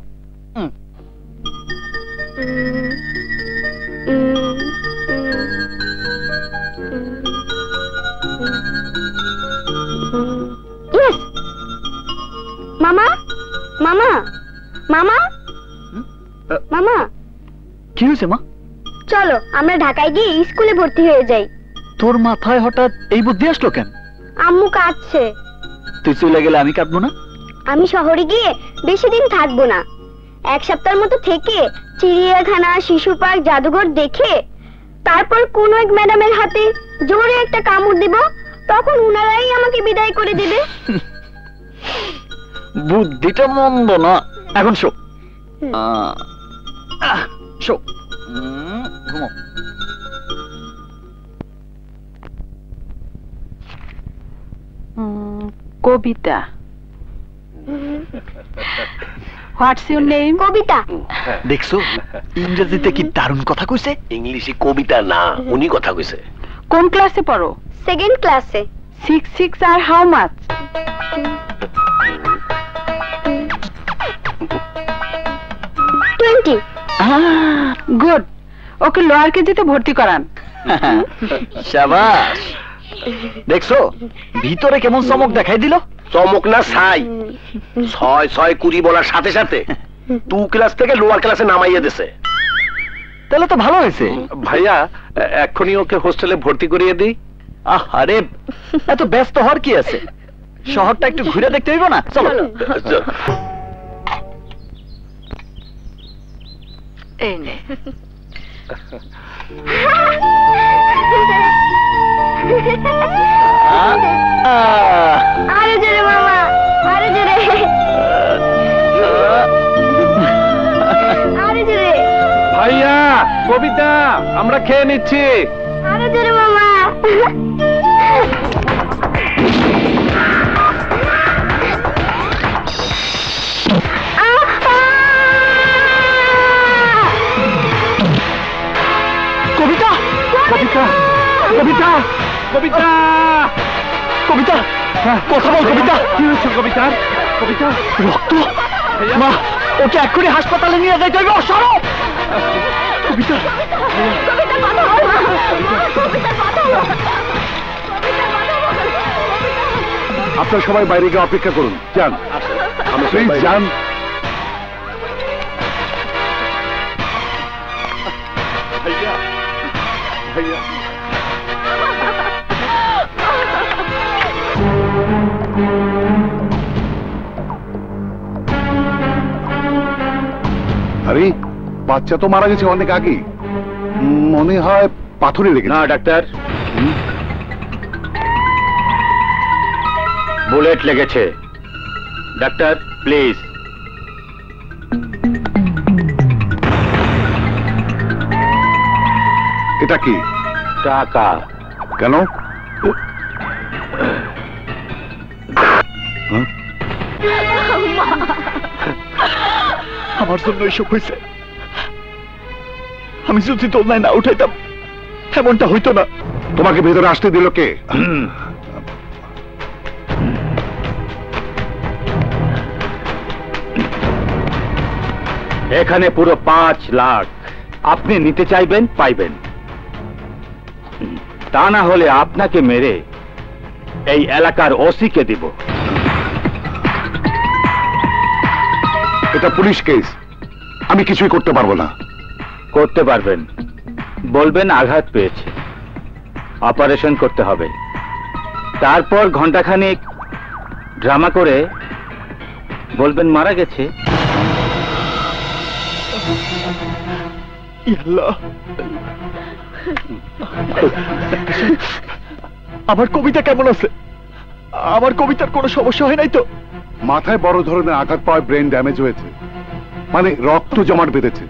মামা, মামা, মামা, মামা, কি হয়েছে মা? চলো আমরা ঢাকায় গিয়ে স্কুলে ভর্তি হয়ে যাই। তোর মাথায় হঠাৎ এই বুদ্ধি আসলো কেন? আম্মু কাঁদছে। তুই চলে গেলে আমি কাঁদবো না? আমি শহরে গিয়ে বেশি দিন থাকবো না। 1 সপ্তাহের মতো থেকে চিড়িয়াখানা, শিশু পার্ক, জাদুঘর দেখে তারপর কোন এক ম্যাডামের হাতে জোরে একটা কামড় দিব, তখন উনারাই আমাকে বিদায় করে দিবে। বুদ্ধিটা মন্দ না। এখন শো, শো, ঘুমো। কবিতা হোয়াটস ইউর নেম? কবিতা। দেখছো ইংরেজিতে কি দারুণ কথা কইছে। ইংলিশে কবিতা না, উনি কথা কইছে। কোন ক্লাসে পড়ো? সেকেন্ড ক্লাসে। 6 6 আর how much? 20। Good, okay lower কেজিতে ভর্তি করান। শাবাশ। দেখছো ভিতরে কেমন চমক দেখাই দিল। চমক না ছাই। 6 6 20 বলার সাথে সাথে 2 ক্লাস থেকে লোয়ার ক্লাসে নামাইয়া দিছে। তাহলে তো ভালো হয়েছে। ভাইয়া এখনই ওকে হোস্টেলে ভর্তি করিয়ে দিই। আরে এত ব্যস্ত হওয়ার কি আছে, শহরটা একটু ঘুরে দেখতে হইব না? চলো। এই নে। আরে জোরে মামা, আরে জোরে, আরে জোরে। ভাইয়া কবিতা আমরা খেয়ে নিচ্ছি। আরে জোরে মামা। কবিতা কবিতা কবিতা কবিতা কবিতা কথা বল। কবিতা কি হয়েছে? কবিতা কবিতা রক্ত। মা ওকে এক্ষুনি হাসপাতালে নিয়ে যাইতে হইবে। সরো। কবিতা কবিতা কথা বল মা। কবিতা কথা বল। আপনারা সবাই বাইরে গিয়ে অপেক্ষা করুন। যান, প্লিজ যান। ভাইয়া ভাইয়া আরে বাচ্চা তো মারা গেছে অনেক আগে, মনে হয় পাথরে লেগেছে। না ডাক্তার, বুলেট লেগেছে। Doctor please. এটা কি? টাকা। কেন? আমার জন্য এসব হয়েছে। আমি যদি দোলনায় না উঠাইতাম এমনটা হইতো না। তোমাকে ভেতরে আসতে দিল কে? এখানে পুরো 5 লাখ আপনি নিতে চাইবেন, পাইবেন। তা না হলে আপনাকে মেরে এই এলাকার ওসিকে দিব। এটা পুলিশ কেস, আমি কিছুই করতে পারবো না। করতে পারবেন। বলবেন আঘাত পেয়েছে, অপারেশন করতে হবে। তারপর ঘন্টাখানেক ড্রামা করে বলবেন মারা গেছে। আমার কবিতা কেমন আছে? আমার কবিতার কোনো সমস্যা হয় নাই তো? মাথায় বড় ধরনের আঘাত পাওয়ায় ব্রেন ড্যামেজ হয়েছে, মানে রক্ত জমাট বেঁধেছে।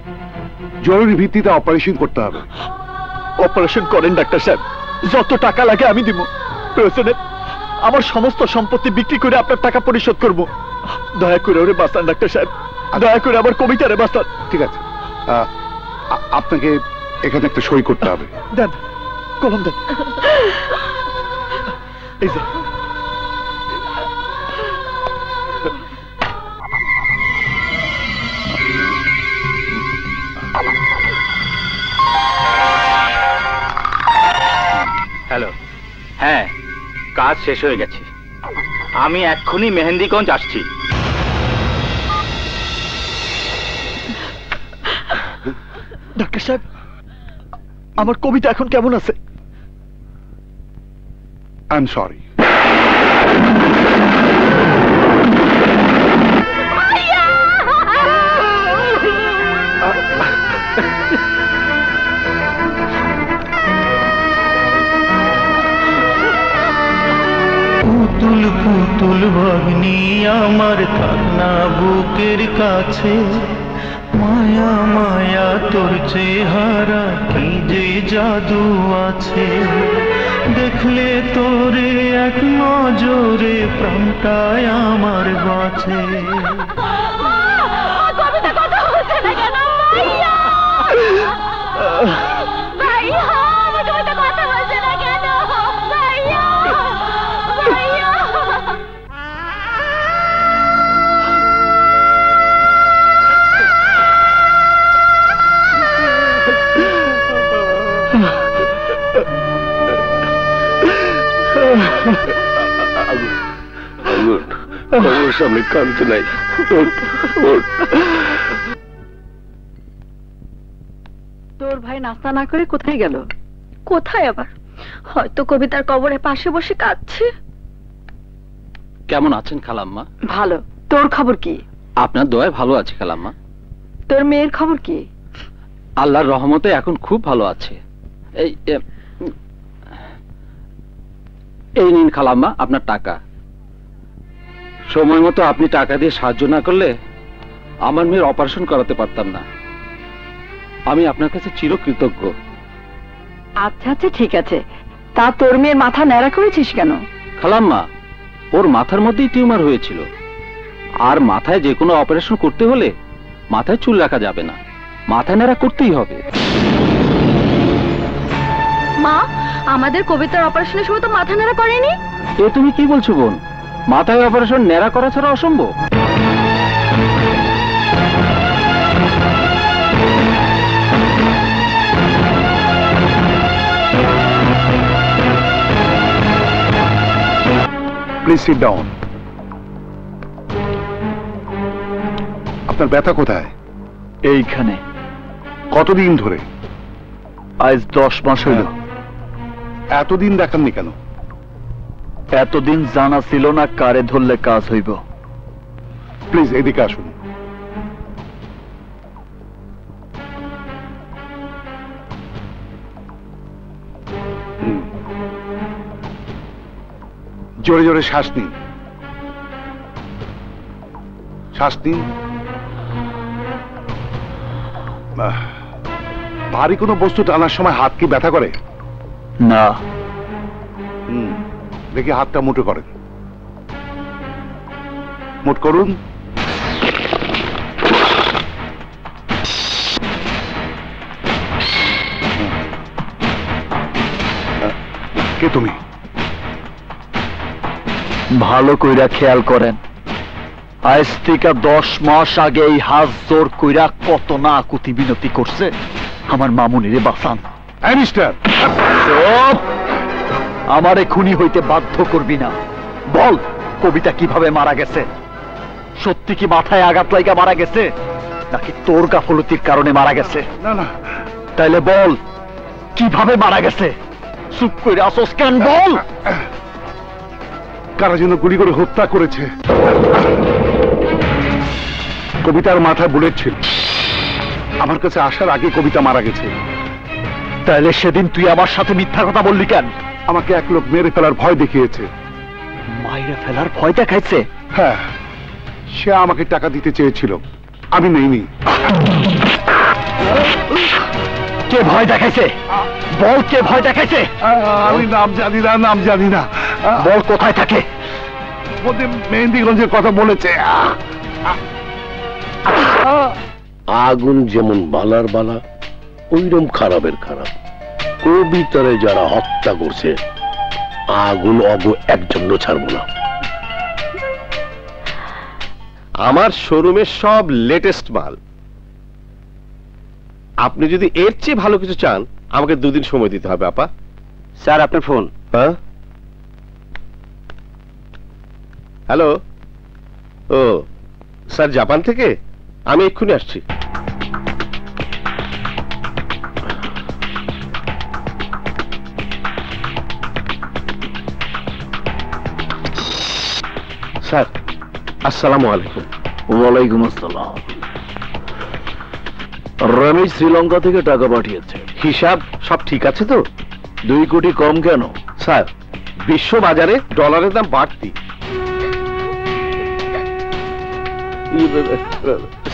জরুরি ভিত্তিতে অপারেশন করতে হবে। অপারেশন করেন ডাক্তার সাহেব, যত টাকা লাগে আমি দিব। প্রয়োজনে আমার সমস্ত সম্পত্তি বিক্রি করে আপনার টাকা পরিশোধ করব। দয়া করে ওরে বাঁচান ডাক্তার সাহেব, দয়া করে আমার কবিতারে বাঁচান। ঠিক আছে, আপনাকে এখানে একটা সই করতে হবে। দেন, কলম দেন। এই যে। হ্যালো, হ্যাঁ কাজ শেষ হয়ে গেছে। আমি এক্ষুনি মেহেন্দিগঞ্জ আসছি। ডাক্তার সাহেব, আমার কবিতা এখন কেমন আছে? I am sorry. পুতুল পুতুল ভাগ্নি আমার থাকনা বুকের কাছে, মায়া মায়া তোর চেহারা কি যে জাদু আছে, দেখলে তোরে এক নজরে প্রাণটায় আমার বাঁচে। কবিতা কথা বলছে না কেন ভাইয়া? ভাইয়া আমার কবিতা কথা বলছে না কেন ভাইয়া? ভাইয়া আমার সামনে কাঁদতে নাই। তোর ভাই নাস্তা না করে কোথায় গেল? কোথায় আবার? হয়তো কবিতার কবরের পাশে বসে কাঁদছে। কেমন আছেন খালাম্মা? ভালো। তোর খবর কি? আপনার দয়ায় ভালো আছে খালাম্মা। তোর মেয়ের খবর কি? আল্লাহর রহমতে এখন খুব ভালো আছে। এই নিন খালাম্মা আপনার টাকা। সময় মতো আপনি টাকা দিয়ে সাহায্য না করলে আমার মেয়ের অপারেশন করাতে পারতাম না। আমি আপনার কাছে চিরকৃতজ্ঞ। আচ্ছা আচ্ছা ঠিক আছে। তা তোর মেয়ের মাথা ন্যাড়া করেছিস কেন? খালাম্মা, ওর মাথার মধ্যেই টিউমার হয়েছিল, আর মাথায় যে কোনো অপারেশন করতে হলে মাথায় চুল রাখা যাবে না, মাথা ন্যাড়া করতেই হবে। মা, আমাদের কবিতার অপারেশনের সময় তো মাথা নাড়া করেনি। এ তুমি কি বলছো বোন? মাথায় অপারেশন ন্যাড়া করা ছাড়া অসম্ভব। Please sit down. আপনার ব্যথা কোথায়? এইখানে। কতদিন ধরে? আজ 10 মাস হইল। এতদিন দেখাননি কেন? এতদিন জানা ছিল না কারে ধরলে কাজ হইব। প্লিজ এদিকে আসুন। জোরে জোরে শ্বাস নিন। শ্বাস নিন। ভারী কোনো বস্তু টানার সময় হাত কি ব্যথা করে? না। দেখি হাতটা মুঠো করেন। মুঠ করুন। কে তুমি? ভালো কইরা খেয়াল করেন, আজ থেকে 10 মাস আগে এই হাত জোর কইরা কত না কুতি বিনতি করছে আমার মামুনিরে বাঁচান। মিস্টার, আমারে খুনি হইতে বাধ্য করবি না। বল, কবিতা কিভাবে মারা গেছে? সত্যি কি মাথায় আঘাত লাগা মারা গেছে, নাকি তোর গাফলতির কারণে মারা গেছে? না না। তাইলে বল, কিভাবে মারা গেছে? চুপ করে আসোস কেন? বল। কারা যেন গুলি করে হত্যা করেছে। কবিতার মাথায় বুলেট ছিল। আমার কাছে আসার আগে কবিতা মারা গেছে। তাহলে সেদিন তুই আমার সাথে মিথ্যা কথা বললি কেন? আমাকে এক লোক মেরে ফেলার ভয় দেখিয়েছে। মাইরে ফেলার ভয় দেখাইছে? হ্যাঁ, সে আমাকে টাকা দিতে চেয়েছিল, আমি নেইনি। কে ভয় দেখাইছে? বল, কে ভয় দেখাইছে? আমি নাম জানি না, নাম জানি না। বল, কোথায় থাকে? মেহেন্দিগঞ্জের কথা বলেছে। আগুন যেমন বালার বালা, ওইরকম খারাপের খারাপ। কবিতারে যারা হত্যা করছে, আগুন অগ একজন্য ছাড়বো না। আমার শোরুমের সব লেটেস্ট মাল। আপনি যদি এর চেয়ে ভালো কিছু চান, আমাকে 2 দিন সময় দিতে হবে। আপা, স্যার আপনার ফোন। হ্যাঁ, হ্যালো। ও স্যার, জাপান থেকে? আমি এক্ষুনি আসছি। স্যার, আসসালামু আলাইকুম। ওয়ালাইকুম আসসালাম। রমেশ শ্রীলঙ্কা থেকে টাকা পাঠিয়েছে। হিসাব সব ঠিক আছে তো? 2 কোটি কম কেন? স্যার, বিশ্ব বাজারে ডলারের দাম বাড়তি।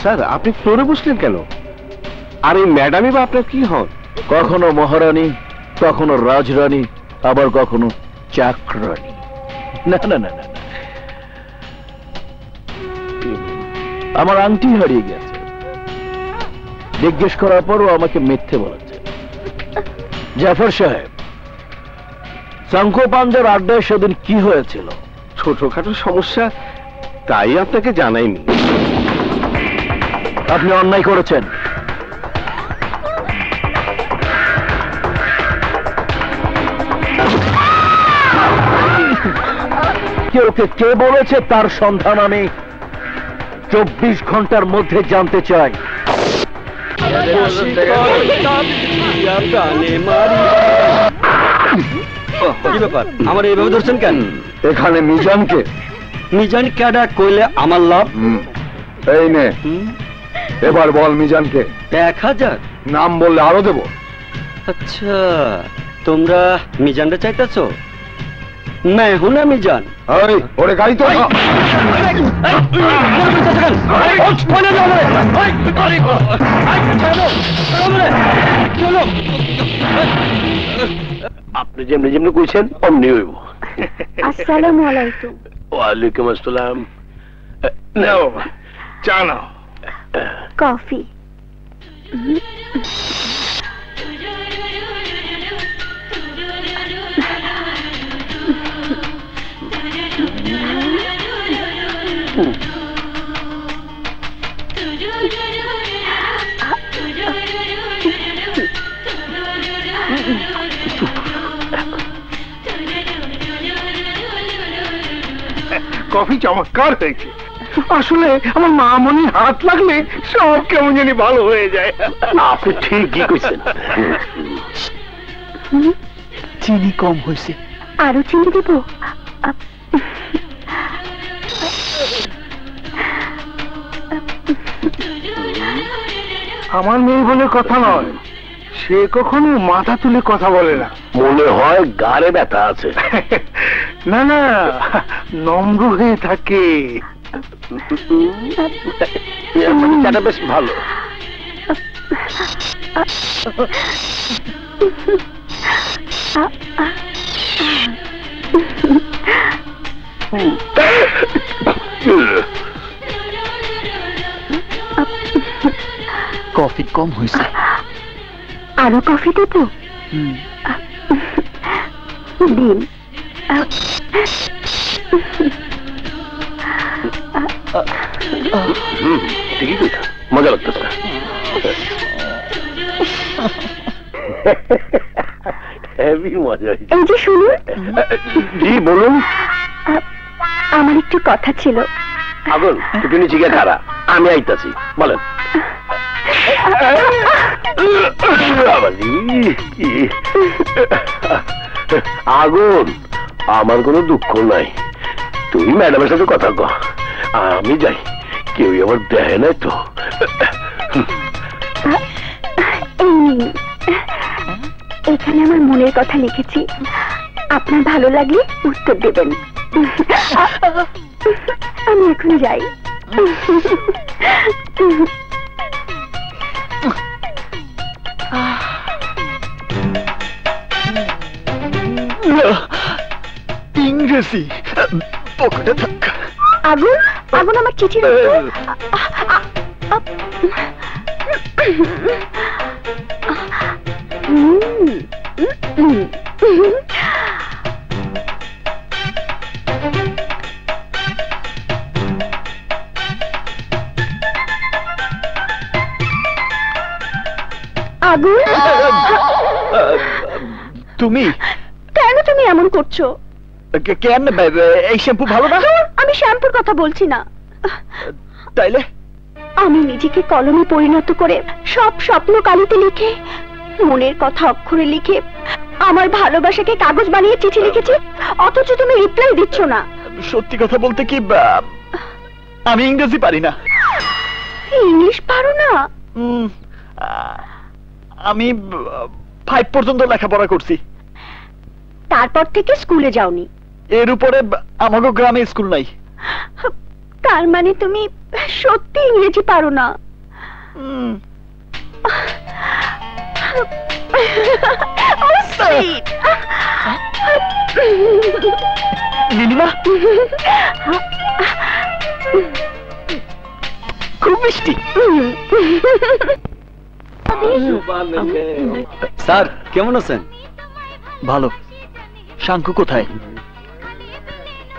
স্যার, আপনি ফ্লোরে বসলেন কেন? আর এই ম্যাডামই বা আপনার কি হন? কখনো মহারানী, কখনো রাজরানী, আবার কখনো চাকরানি। না না না না, আমার আংটি হারিয়ে গেছে। জিজ্ঞেস করার পরও আমাকে মিথ্যে বলেছে। জাফর সাহেব, শঙ্কু পাঞ্জার আড্ডায় সেদিন কি হয়েছিল? ছোটখাটো সমস্যা, তাই আপনাকে জানাইনি। আপনি অন্যায় করেছেন। ওকে কে বলেছে তার সন্ধান আমি 24 ঘন্টার মধ্যে জানতে চাই। কি ব্যাপার, আমার এইভাবে ধরছেন কেন? এখানে মিজানকে। মিজান ক্যাডা কইলে আমার লাভ। এই নে, এবার বল মিজানকে। 1000 নাম বললে আরো দেব। আচ্ছা, তোমরা মিজানটা চাইতেছো? मैं हूं ना मिजान। ওরে গাড়ি তো আপনি যেমনি যেমনি কইছেন অমনি হইব। আসসালামু আলাইকুম। ওয়ালাইকুম আসসালাম। নাও বাবা, চা নাও। কফি। কফি চমৎকার হয়েছে। আসলে আমার মামনির হাত লাগলে সব কেমন জানি ভালো হয়ে যায়। আপনি ঠিকই কইছেন। চিনি কম হয়েছে। আরো চিনি দেব? আমার মেয়ে বলে কথা নয়, সে কখনো মাথা তুলে কথা বলে না। মনে হয় গাড়ে ব্যথা আছে। না না, নম্র হয়ে থাকে। এটা বেশ ভালো। কফি কম হয়েছে। আরো কফি দেব? দিন। ঠিকই কইতা, মজা লাগতেছে। হেভি মজা হয়েছে। এই যে শুনুন। জি বলুন। আমার একটু কথা ছিল। আগুন একটু নিচে গিয়ে খাড়া, আমি আইতাছি। বলেন। আগুন, আমার কোনো দুঃখ নাই। তুই ম্যাডামের সাথে কথা কর, আমি যাই। কেউ আমার দেখে নাই তো। এখানে আমার মনের কথা লিখেছি, আপনার ভালো লাগলে উত্তর দেবেন। আমি এখন যাই। ইংরেজি পকেটে থাক। আগুন, আগুন আমার চিঠি। আগুন, তুমি কেন তুমি এমন করছো? কেন? এই শ্যাম্পু ভালো না? আমি শ্যাম্পুর কথা বলছি না। তাইলে আমি নিজেকে কলমে পরিণত করে সব স্বপ্ন কালিতে লিখে, মনের কথা অক্ষরে লিখে, আমার ভালোবাসাকে কাগজ বানিয়ে চিঠি লিখেছি, অথচ তুমি রিপ্লাই দিচ্ছ না। সত্যি কথা বলতে কি, আমি ইংরেজি পারি না। ইংলিশ পারো না? আমি 5 পর্যন্ত লেখাপড়া করছি। তারপর থেকে স্কুলে যাওনি? এর উপরে আমাগো গ্রামে স্কুল নাই। তার মানে তুমি সত্যি ইংরেজি পারো না? Oh, sweet. নীলিমা খুব মিষ্টি। স্যার কেমন আছেন? ভালো। শাঙ্কু কোথায়?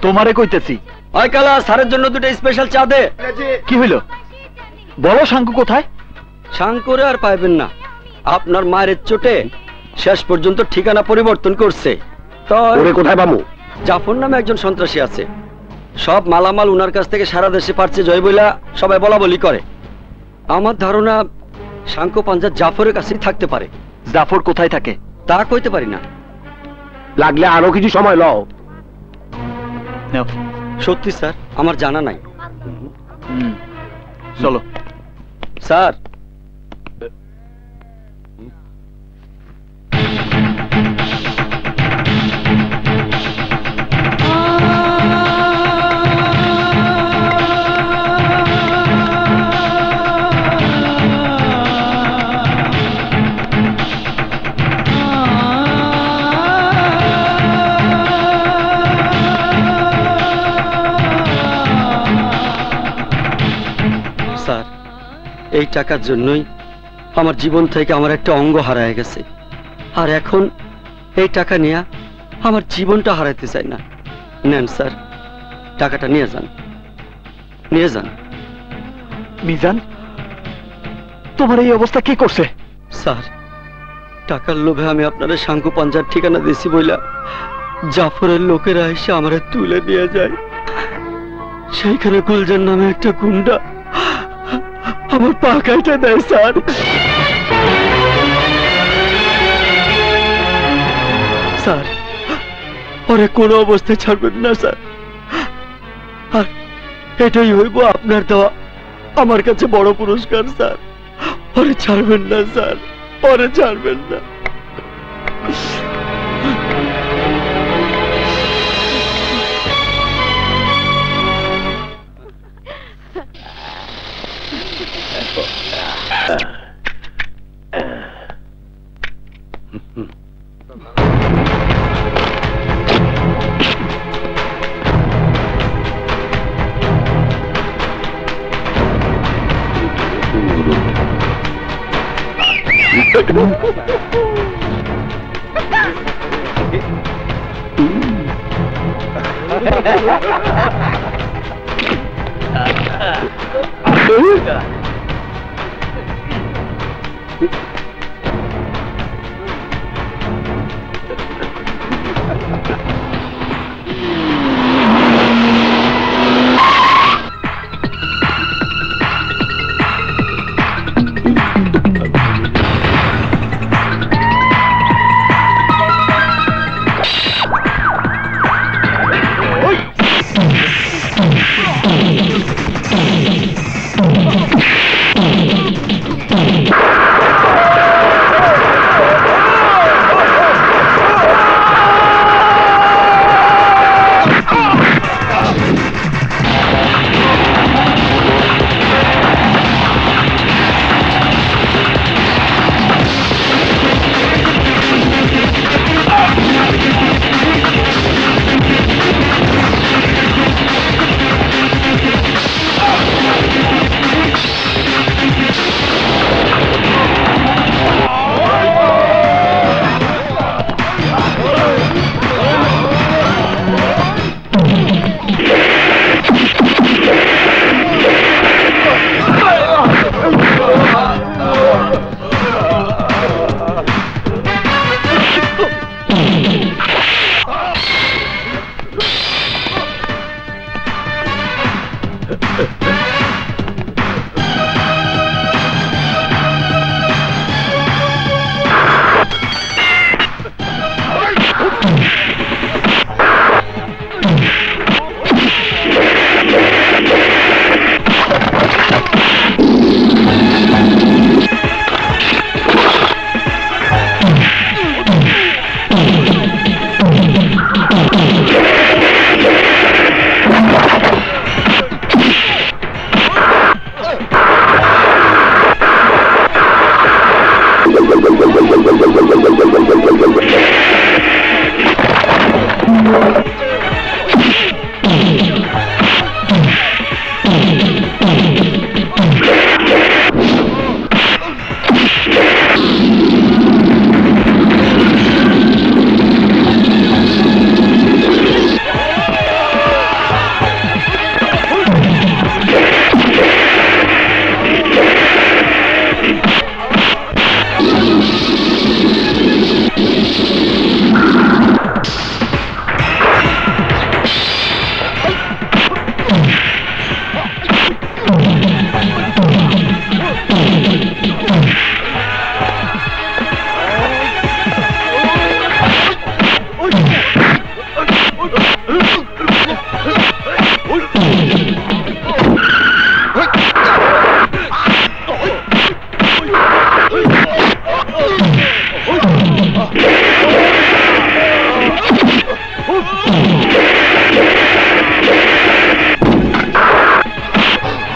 তোমারে কইতেছি। ওই কালা স্যারের জন্য দুটো স্পেশাল চা দে। কি হইল বলো, শাঙ্কু কোথায়? শাঙ্কুরে আর পাইবেন না, আপনার মায়ের চোটে শেষ পর্যন্ত ঠিকানা পরিবর্তন করছে। তো কোথায় বামু? জাফর নামে একজন সন্ত্রাসী আছে, সব মালামাল উনার কাছ থেকে সারা দেশে পারছে জয় বইলা সবাই বলা বলি করে। আমার ধারণা শাঙ্কু পাঞ্জাব জাফরের কাছেই থাকতে পারে। জাফর কোথায় থাকে তা কইতে পারি না, লাগলে আরো কিছু সময় লও। সত্যি স্যার আমার জানা নাই। চলো স্যার। স্যার এই টাকার জন্যই আমার জীবন থেকে আমার একটা অঙ্গ হারায় গেছে, আর এখন এই টাকা নিয়ে আমার জীবনটা হারাইতে চাই না। নেন স্যার, টাকাটা নিয়ে যান, নিয়ে যান। মিজান, তোমার এই অবস্থা কি করছে? স্যার টাকার লোভে আমি আপনারা শাঙ্কু পাঞ্জার ঠিকানা দিছি বইলা জাফরের লোকেরা এসে আমারে তুলে নিয়ে যায়। সেইখানে গুলজার নামে একটা গুন্ডা আমার পা কাইটা দেয় স্যার। স্যার ওরে কোনো অবস্থায় ছাড়বেন না স্যার, আর এটাই হইব আপনার দেওয়া আমার কাছে বড় পুরস্কার স্যার। ওরে ছাড়বেন না স্যার, ওরে ছাড়বেন না।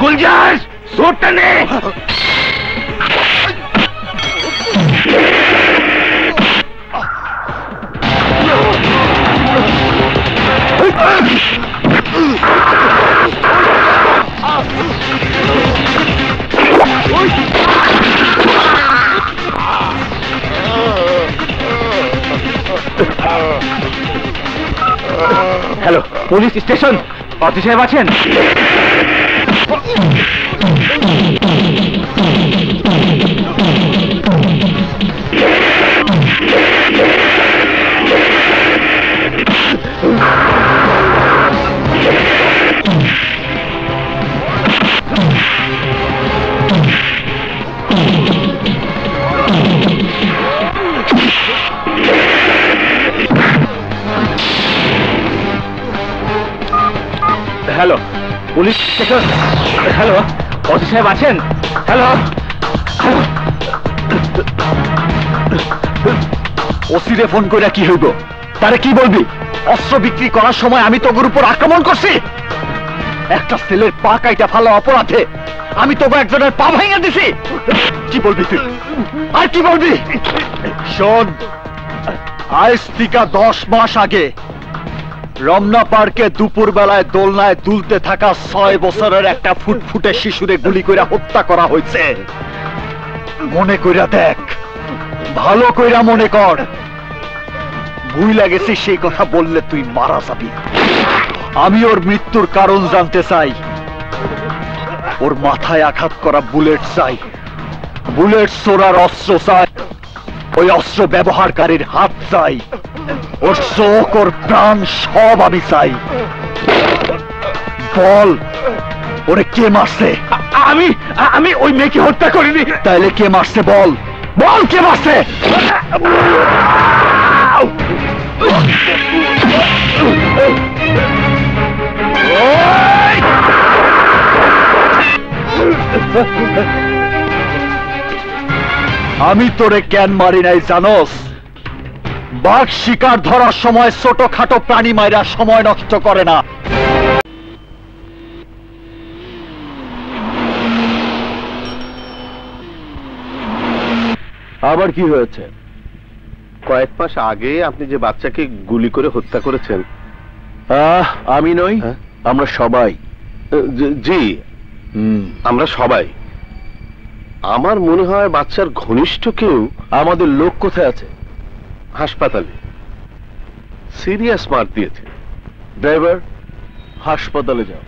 গুলজার সোটটা নে। হ্যালো, পুলিশ স্টেশন, অতি সাহেব আছেন? Hello, police station. হ্যালো, অতি সাহেব আছেন? হ্যালো, ওসিরে ফোন করে কি হইব? তারে কি বলবি? অস্ত্র বিক্রি করার সময় আমি তোর উপর আক্রমণ করছি। একটা ছেলের পা কাইটা ফালা অপরাধে আমি তোকে একজনের পা ভাঙা দিছি। কি বলবি তুই? আর কি বলবি? শোন, আজ থেকে 10 মাস আগে রমনা পার্কে দুপুর বেলায় দোলনায় দুলতে থাকা 6 বছরের একটা ফুটফুটে শিশুরে গুলি করে হত্যা করা হয়েছে। মনে কইরা দেখ, ভালো কইরা মনে কর। ভুইলা গেছি সেই কথা বললে তুই মারা যাবি। আমি ওর মৃত্যুর কারণ জানতে চাই। ওর মাথায় আঘাত করা বুলেট চাই, বুলেট ছোড়ার অস্ত্র চাই, ওই অস্ত্র ব্যবহারকারীর হাত চাই, ওর চোখ, ওর প্রাণ সব আমি চাই। বল, ওরে কে মারছে? আমি ওই মেয়েকে হত্যা করিনি। তাইলে কে মারছে? বল বল, কে মারছে? আমি তোরে কেন মারি নাই জানোস? বাঘ শিকার ধরার সময় ছোটখাটো প্রাণী মাইরা সময় নষ্ট করে না। আবার কি হয়েছে? কয়েক মাস আগে আপনি যে বাচ্চাকে গুলি করে হত্যা করেছেন। আমি নই, আমরা সবাই। জি, আমরা সবাই। আমার মনে হয় বাচ্চার ঘনিষ্ঠ কেউ। আমাদের লোক কোথায় আছে? হাসপাতালে সিরিয়াস মার দিয়েছে। ড্রাইভার, হাসপাতালে যাও।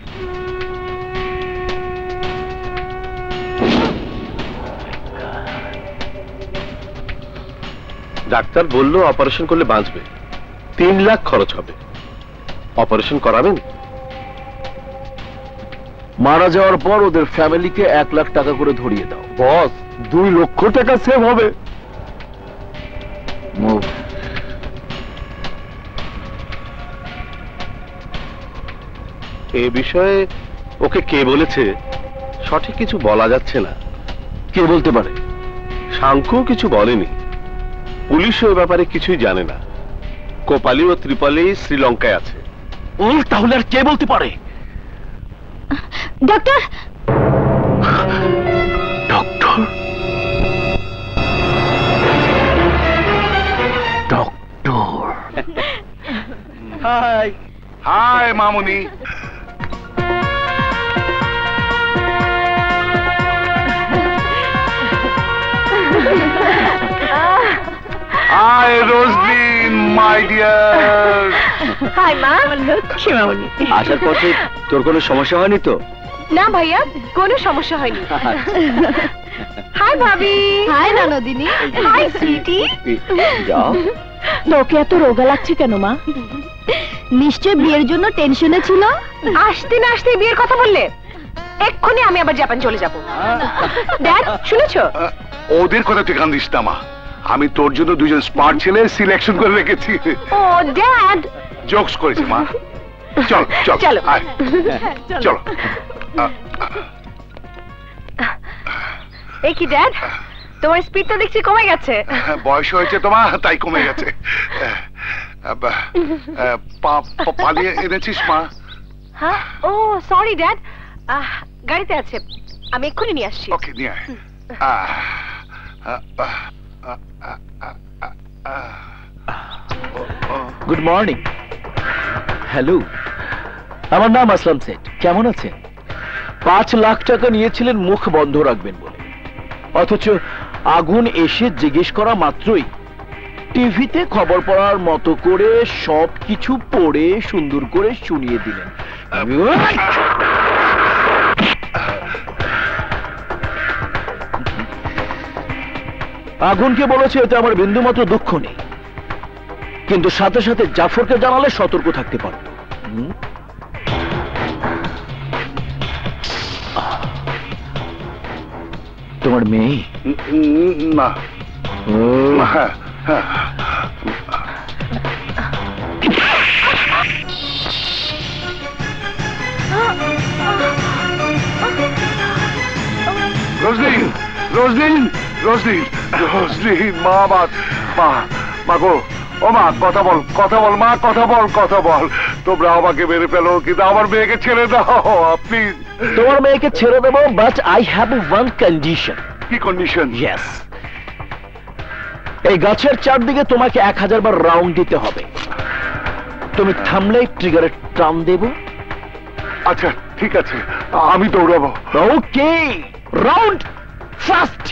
ডাক্তার বলল অপারেশন করলে বাঁচবে। 3 লাখ খরচ হবে। অপারেশন করাবেন? মারা যাওয়ার পর ওদের ফ্যামিলিকে 1 লাখ টাকা করে ধরিয়ে দাও। বস, 2 লক্ষ টাকা সেভ হবে। এ বিষয়ে ওকে কে বলেছে সঠিক কিছু বলা যাচ্ছে না। কে বলতে পারে? শাঙ্কুও কিছু বলেনি। পুলিশও এ ব্যাপারে কিছুই জানে না। কোপালি ও ত্রিপালি শ্রীলঙ্কায় আছে। তাহলে আর কে বলতে পারে? Doctor, doctor, doctor. Hi hi মামুনি। Hi Roselyn my dear. Hi মা। লক্ষ্মী মামনি। আসার পথে তোর কোনো সমস্যা হয়নি তো? না ভাইয়া, কোনো সমস্যা হয়নি। হাই ভাবি। হাই ননদিনী। হাই সুইটি। যাও। তোকে এত রোগা লাগছে কেন মা? নিশ্চয় বিয়ের জন্য টেনশনে ছিল। আসতে না আসতে বিয়ের কথা বললে, এক্ষুনি আমি আবার জাপান চলে যাব। ড্যাড শুনেছো? ওদের কথা তুই কান দিস না মা, আমি তোর জন্য দুজন স্মার্ট ছেলে সিলেকশন করে রেখেছি। ও ড্যাড। জোকস করেছি মা। চল চল চলো। আয়, চলো। এই কি ড্যাড, তোমার স্পিডটা দেখছি কমে গেছে। বয়স হয়েছে তোমার, তাই কমে গেছে। পানি এনেছিস মা? হ্যাঁ, ও সরি ড্যাড, গাড়িতে আছে, আমি এক্ষুনি নিয়ে আসছি। ওকে নিয়ে আয়। Good morning. হ্যালো, আমার নাম আসলাম সেট। কেমন আছেন? 5 লাখ টাকা নিয়েছিলেন মুখ বন্ধ রাখবেন বলে, অথচ আগুন এসে জিজ্ঞেস করা মাত্রই টিভিতে খবর পড়ার মতো করে সবকিছু পড়ে সুন্দর করে শুনিয়ে দিলেন। আগুনকে বলেছে এতে আমার বিন্দুমাত্র দুঃখ নেই, কিন্তু সাথে সাথে জাফরকে জানালে সতর্ক থাকতে পারত। তোমার মেয়ে? না। হ্যাঁ হ্যাঁ। রোজলিন রোজলিন রোজলিন রোজলিন, মা বাদ মা, মা গো, ও মা কথা বল, কথা বল মা, কথা বল, কথা বল। তোমরা আমাকে মেরে ফেলো কিন্তু আমার মেয়েকে ছেড়ে দাও প্লিজ। তোমার মেয়েকে ছেড়ে দেবো, but I have one condition. কি কন্ডিশন? ইয়েস, এই গাছের চারদিকে তোমাকে 1000 বার রাউন্ড দিতে হবে। তুমি থামলে ট্রিগারে টান দেব। আচ্ছা ঠিক আছে, আমি দৌড়াবো। ওকে, রাউন্ড ফার্স্ট।